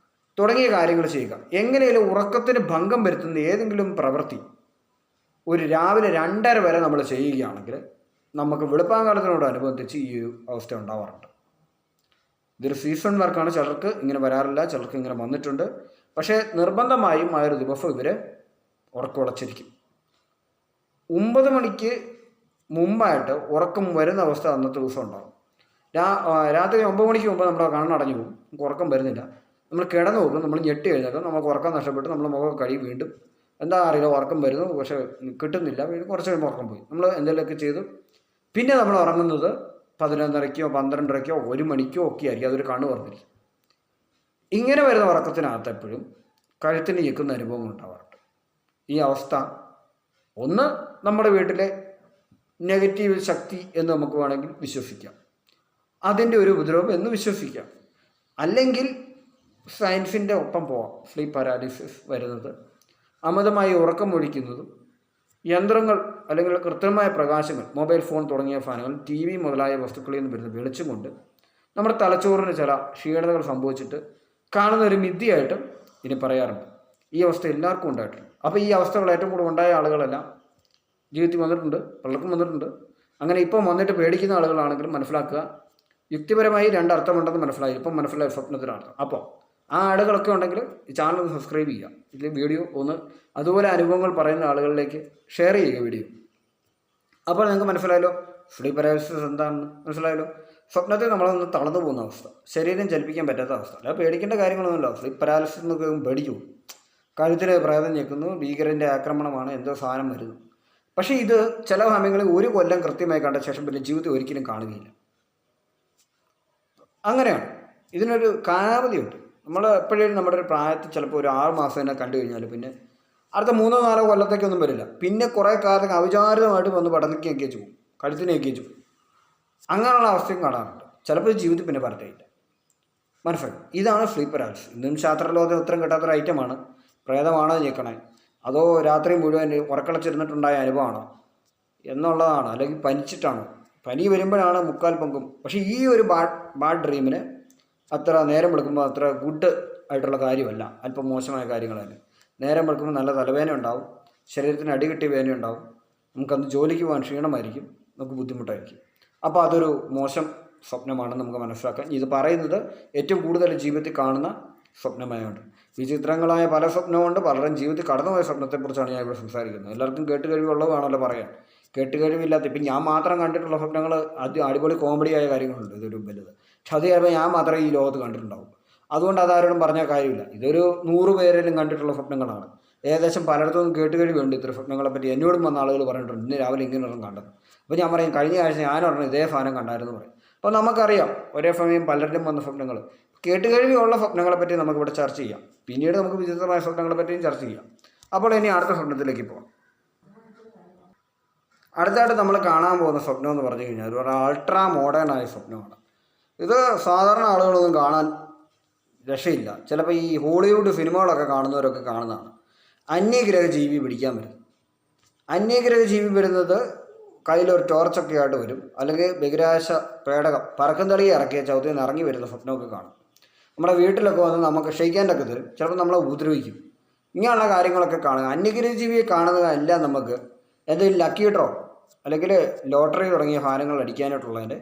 തുടങ്ങിയ കാര്യങ്ങൾ ചെയ്യുക. എങ്ങനെയാലും ഉറക്കത്തിന് ഭംഗം വരുത്തുന്ന ഏതെങ്കിലും പ്രവൃത്തി ഒരു രാവിലെ 2:30 വരെ നമ്മൾ ചെയ്യുകയാണെങ്കിൽ നമുക്ക് വെളുപ്പാങ്കാലത്തിനോടനുബന്ധിച്ച് ഈ ഒരു അവസ്ഥ ഉണ്ടാവാറുണ്ട്. ഇതൊരു സീസൺ വർക്കാണ്. ചിലർക്ക് ഇങ്ങനെ വരാറില്ല, ചിലർക്ക് ഇങ്ങനെ വന്നിട്ടുണ്ട്. പക്ഷേ നിർബന്ധമായും ആ ഒരു ദിവസം ഇവർ ഉറക്കമുളച്ചിരിക്കും. 9 മണിക്ക് മുമ്പായിട്ട് ഉറക്കം വരുന്ന അവസ്ഥ അന്നത്തെ ദിവസം ഉണ്ടാകും. രാത്രി 9 മണിക്ക് മുമ്പ് നമ്മുടെ കണ്ണടഞ്ഞു പോകും, നമുക്ക് ഉറക്കം വരുന്നില്ല. നമ്മൾ കിടന്നു പോകും, നമ്മൾ ഞെട്ടി എഴുന്നേക്കും, നമുക്ക് ഉറക്കം നഷ്ടപ്പെട്ട് നമ്മൾ മുഖം കഴിയും, വീണ്ടും എന്താ അറിയില്ല ഉറക്കം വരുന്നു, പക്ഷേ കിട്ടുന്നില്ല, വീണ്ടും കുറച്ച് കഴിയുമ്പോൾ ഉറക്കം പോയി. നമ്മൾ എന്തെങ്കിലുമൊക്കെ ചെയ്തു പിന്നെ നമ്മൾ ഉറങ്ങുന്നത് 11:30-ക്കോ 12:30-ക്കോ 1 മണിക്കോ ഒക്കെ ആയിരിക്കും. അതൊരു കണ്ണ് പറഞ്ഞിരിക്കും. ഇങ്ങനെ വരുന്ന ഉറക്കത്തിനകത്ത് എപ്പോഴും കഴുത്തിന് ഞെക്കുന്ന അനുഭവങ്ങൾ ഉണ്ടാവാറുണ്ട്. ഈ അവസ്ഥ ഒന്ന് നമ്മുടെ വീട്ടിലെ നെഗറ്റീവ് ശക്തി എന്ന് നമുക്ക് വേണമെങ്കിൽ വിശ്വസിക്കാം, അതിൻ്റെ ഒരു ഉപദ്രവം എന്ന് വിശ്വസിക്കാം. അല്ലെങ്കിൽ സയൻസിൻ്റെ ഒപ്പം പോവാം. സ്ലീപ്പ് പാരാലിസിസ് വരുന്നത് അമിതമായി ഉറക്കം ഒഴിക്കുന്നതും യന്ത്രങ്ങൾ അല്ലെങ്കിൽ കൃത്രിമമായ പ്രകാശങ്ങൾ, മൊബൈൽ ഫോൺ തുടങ്ങിയ സാധനങ്ങൾ, TV മുതലായ വസ്തുക്കളിൽ നിന്ന് വരുന്ന വെളിച്ചം കൊണ്ട് നമ്മുടെ തലച്ചോറിന് ചില ക്ഷീണതകൾ സംഭവിച്ചിട്ട് കാണുന്ന ഒരു മിഥ്യയായിട്ടും ഇനി പറയാറുണ്ട്. ഈ അവസ്ഥ എല്ലാവർക്കും ഉണ്ടായിട്ടുണ്ട്. അപ്പോൾ ഈ അവസ്ഥകൾ ഏറ്റവും കൂടുതൽ ഉണ്ടായ ആളുകളെല്ലാം ജീവിതത്തിൽ വന്നിട്ടുണ്ട്, പലർക്കും വന്നിട്ടുണ്ട്. അങ്ങനെ ഇപ്പം വന്നിട്ട് പേടിക്കുന്ന ആളുകളാണെങ്കിലും മനസ്സിലാക്കുക, യുക്തിപരമായി 2 അർത്ഥമുണ്ടെന്ന് മനസ്സിലായി. ഇപ്പം മനസ്സിലായി സ്വപ്നത്തിനർത്ഥം. അപ്പോൾ ആ ആളുകളൊക്കെ ഉണ്ടെങ്കിൽ ഈ ചാനൽ ഒന്ന് സബ്സ്ക്രൈബ് ചെയ്യുക, ഇതിൽ വീഡിയോ ഒന്ന് അതുപോലെ അനുഭവങ്ങൾ പറയുന്ന ആളുകളിലേക്ക് ഷെയർ ചെയ്യുക വീഡിയോ. അപ്പോൾ നിങ്ങൾക്ക് മനസ്സിലായല്ലോ സ്ലീപ്പ് പാരാലിസിസ് എന്താണെന്ന് മനസ്സിലായല്ലോ. സ്വപ്നത്തിൽ നമ്മളൊന്ന് തളർന്നു പോകുന്ന അവസ്ഥ, ശരീരം ചലിപ്പിക്കാൻ പറ്റാത്ത അവസ്ഥ. അല്ല പേടിക്കേണ്ട കാര്യങ്ങളൊന്നുമില്ല. സ്ലീപ്പ് പാരാലിസിസ് എന്നൊക്കെ പേടിച്ചു പോകും. കഴുത്തിൽ പ്രേതം ഞെക്കുന്നു, ഭീകരൻ്റെ ആക്രമണമാണ്, എന്തോ സാധനം വരുന്നു. പക്ഷേ ഇത് ചില സമയങ്ങളിൽ 1 കൊല്ലം കൃത്യമായി കണ്ട ശേഷം പിന്നെ ജീവിതത്തിൽ ഒരിക്കലും കാണുകയില്ല. അങ്ങനെയാണ്. ഇതിനൊരു കാലാവധിയുണ്ട്. നമ്മൾ എപ്പോഴും നമ്മുടെ ഒരു പ്രായത്തിൽ ചിലപ്പോൾ ഒരു 6 മാസം തന്നെ കണ്ടു കഴിഞ്ഞാൽ പിന്നെ അടുത്ത 3-4 കൊല്ലത്തേക്കൊന്നും വരില്ല. പിന്നെ കുറേ കാലത്തേക്ക് അവിചാരിതമായിട്ട് വന്ന് പടനിക്കൊക്കെ പോകും, കഴുത്തിനൊക്കെ പോകും. അങ്ങനെയുള്ള അവസ്ഥയും കാണാറുണ്ട്. ചിലപ്പോൾ ജീവിതത്തിൽ പിന്നെ പറഞ്ഞില്ല. മനസ്സിലായി. ഇതാണ് സ്ലീപ്പ് പാരാലിസിസ്. ഇന്നും ശാസ്ത്രലോകത്തിന് ഉത്തരം കിട്ടാത്തൊരു ഐറ്റമാണ്. പ്രേതമാണോ ഞെക്കണേ, അതോ രാത്രി മുഴുവൻ ഉറക്കളച്ചിരുന്നിട്ടുണ്ടായ അനുഭവമാണോ എന്നുള്ളതാണ്. അല്ലെങ്കിൽ പനിച്ചിട്ടാണോ, പനി വരുമ്പോഴാണ് മുക്കാൽ പങ്കും. പക്ഷേ ഈ ഒരു ബാഡ് ഡ്രീമിന് അത്ര നേരം വെളുക്കുമ്പോൾ അത്ര ഗുഡ് ആയിട്ടുള്ള കാര്യമല്ല, അല്പം മോശമായ കാര്യങ്ങളല്ല. നേരം വെളുക്കുമ്പോൾ നല്ല തലവേദന ഉണ്ടാവും, ശരീരത്തിന് അടികിട്ടിയ വേദന ഉണ്ടാവും, നമുക്കന്ന് ജോലിക്ക് പോകാൻ ക്ഷീണമായിരിക്കും, നമുക്ക് ബുദ്ധിമുട്ടായിരിക്കും. അപ്പോൾ അതൊരു മോശം സ്വപ്നമാണെന്ന് നമുക്ക് മനസ്സിലാക്കാം. ഇത് പറയുന്നത് ഏറ്റവും കൂടുതൽ ജീവിതത്തിൽ കാണുന്ന സ്വപ്നമായുണ്ട്. വിചിത്രങ്ങളായ പല സ്വപ്നമുണ്ട്. പലരും ജീവിതത്തിൽ കടന്നുപോയ സ്വപ്നത്തെക്കുറിച്ചാണ് ഞാൻ ഇവിടെ സംസാരിക്കുന്നത്. എല്ലാവർക്കും കേട്ടുകഴിവുള്ളതാണല്ലോ പറയാൻ. കേട്ടുകഴിവില്ലാത്ത ഇപ്പം ഞാൻ മാത്രം കണ്ടിട്ടുള്ള സ്വപ്നങ്ങൾ അടിപൊളി കോമഡിയായ കാര്യങ്ങളുണ്ട്. ഇതൊരു വലുത്. പക്ഷെ അത് ചിലപ്പോൾ ഞാൻ മാത്രമേ ഈ ലോകത്ത് കണ്ടിട്ടുണ്ടാവും. അതുകൊണ്ട് അതാരോടും പറഞ്ഞ കാര്യമില്ല. ഇതൊരു 100 പേരെങ്കിലും കണ്ടിട്ടുള്ള സ്വപ്നങ്ങളാണ്. ഏകദേശം പലയിടത്തും കേട്ടുകഴിവുണ്ട്. ഇത്ര സ്വപ്നങ്ങളെ പറ്റി എന്നോടും വന്ന ആളുകൾ പറഞ്ഞിട്ടുണ്ട്, ഇന്ന് രാവിലെ ഇങ്ങനെ ഒരെണ്ണം കണ്ടത്. അപ്പോൾ ഞാൻ പറയും കഴിഞ്ഞ ആഴ്ച ഞാനൊരെണ്ണം ഇതേ സാധനം കണ്ടായിരുന്നു പറയും. അപ്പോൾ നമുക്കറിയാം ഒരേ സമയം പലരും വന്ന സ്വപ്നങ്ങൾ. കേട്ടുകഴിവുള്ള സ്വപ്നങ്ങളെ പറ്റി നമുക്കിവിടെ ചർച്ച ചെയ്യാം. പിന്നീട് നമുക്ക് വിചിത്രമായ സ്വപ്നങ്ങളെ പറ്റിയും ചർച്ച ചെയ്യാം. അപ്പോൾ ഇനി അടുത്ത സ്വപ്നത്തിലേക്ക് പോകാം. അടുത്തായിട്ട് നമ്മൾ കാണാൻ പോകുന്ന സ്വപ്നം എന്ന് പറഞ്ഞു കഴിഞ്ഞാൽ ഒരു അൾട്രാ മോഡേൺ ആയ സ്വപ്നമാണ്. ഇത് സാധാരണ ആളുകളൊന്നും കാണാൻ രക്ഷയില്ല. ചിലപ്പോൾ ഈ ഹോളിവുഡ് സിനിമകളൊക്കെ കാണുന്നവരൊക്കെ കാണുന്നതാണ്. അന്യഗ്രഹ ജീവി പിടിക്കാൻ വരും. അന്യഗ്രഹ ജീവി വരുന്നത് കയ്യിലൊരു ടോർച്ചൊക്കെ ആയിട്ട് വരും, അല്ലെങ്കിൽ ബഹിരാകാശ പേടകം പറക്കം തളിയെ ഇറക്കിയ ചവിത്തിൽ നിന്ന് ഇറങ്ങി വരുന്ന സ്വപ്നമൊക്കെ കാണും. നമ്മുടെ വീട്ടിലൊക്കെ വന്ന് നമുക്ക് ഷെയ്ക്കാൻ്റെയൊക്കെ തരും, ചിലപ്പോൾ നമ്മളെ ഉപദ്രവിക്കും. ഇങ്ങനെയുള്ള കാര്യങ്ങളൊക്കെ കാണുക. അന്യഗ്രഹ ജീവിയെ കാണുന്നതെല്ലാം നമുക്ക് എന്തെങ്കിലും ലക്കി ഡ്രോ അല്ലെങ്കിൽ ലോട്ടറി തുടങ്ങിയ സാധനങ്ങൾ അടിക്കാനായിട്ടുള്ളതിൻ്റെ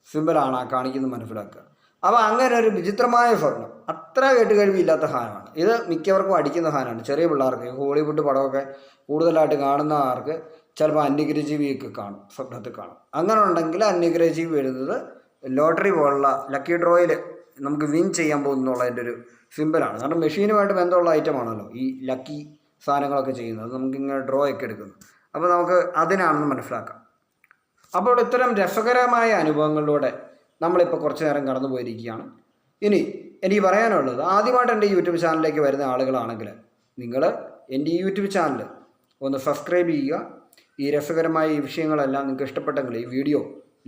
സിമ്പിളാണ് കാണിക്കുന്നത് മനസ്സിലാക്കുക. അപ്പോൾ അങ്ങനെ ഒരു വിചിത്രമായ സ്വപ്നം, അത്ര കേട്ടുകഴിവില്ലാത്ത സാധനമാണ് ഇത്. മിക്കവർക്കും അടിക്കുന്ന സാധനമാണ്. ചെറിയ പിള്ളേർക്ക് ഹോളിവുഡ് പടമൊക്കെ കൂടുതലായിട്ട് കാണുന്ന ആർക്ക് ചിലപ്പോൾ അന്യഗ്രഹജീവിയൊക്കെ കാണും, സ്വപ്നത്തിൽ കാണും. അങ്ങനെ ഉണ്ടെങ്കിൽ അന്യഗ്രഹജീവി വരുന്നത് ലോട്ടറി പോലുള്ള ലക്കി ഡ്രോയിൽ നമുക്ക് വിൻ ചെയ്യാൻ പോകുന്നുള്ളതിൻ്റെ ഒരു സിമ്പിളാണ്. കാരണം മെഷീനുമായിട്ട് ബന്ധമുള്ള ഐറ്റമാണല്ലോ ഈ ലക്കി സാധനങ്ങളൊക്കെ ചെയ്യുന്നത്. നമുക്കിങ്ങനെ ഡ്രോ ഒക്കെ എടുക്കുന്നത്. അപ്പോൾ നമുക്ക് അതിനാണെന്ന് മനസ്സിലാക്കാം. അപ്പോൾ ഇത്തരം രസകരമായ അനുഭവങ്ങളിലൂടെ നമ്മളിപ്പോൾ കുറച്ച് നേരം കടന്നു പോയിരിക്കുകയാണ്. ഇനി എനിക്ക് പറയാനുള്ളത്, ആദ്യമായിട്ട് എൻ്റെ യൂട്യൂബ് ചാനലിലേക്ക് വരുന്ന ആളുകളാണെങ്കിൽ നിങ്ങൾ എൻ്റെ ഈ യൂട്യൂബ് ചാനൽ ഒന്ന് സബ്സ്ക്രൈബ് ചെയ്യുക. ഈ രസകരമായ ഈ വിഷയങ്ങളെല്ലാം നിങ്ങൾക്ക് ഇഷ്ടപ്പെട്ടെങ്കിൽ ഈ വീഡിയോ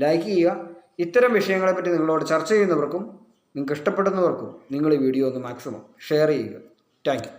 ലൈക്ക് ചെയ്യുക. ഇത്തരം വിഷയങ്ങളെപ്പറ്റി നിങ്ങളോട് ചർച്ച ചെയ്യുന്നവർക്കും നിങ്ങൾക്ക് ഇഷ്ടപ്പെടുന്നവർക്കും നിങ്ങൾ ഈ വീഡിയോ ഒന്ന് മാക്സിമം ഷെയർ ചെയ്യുക. Thank you.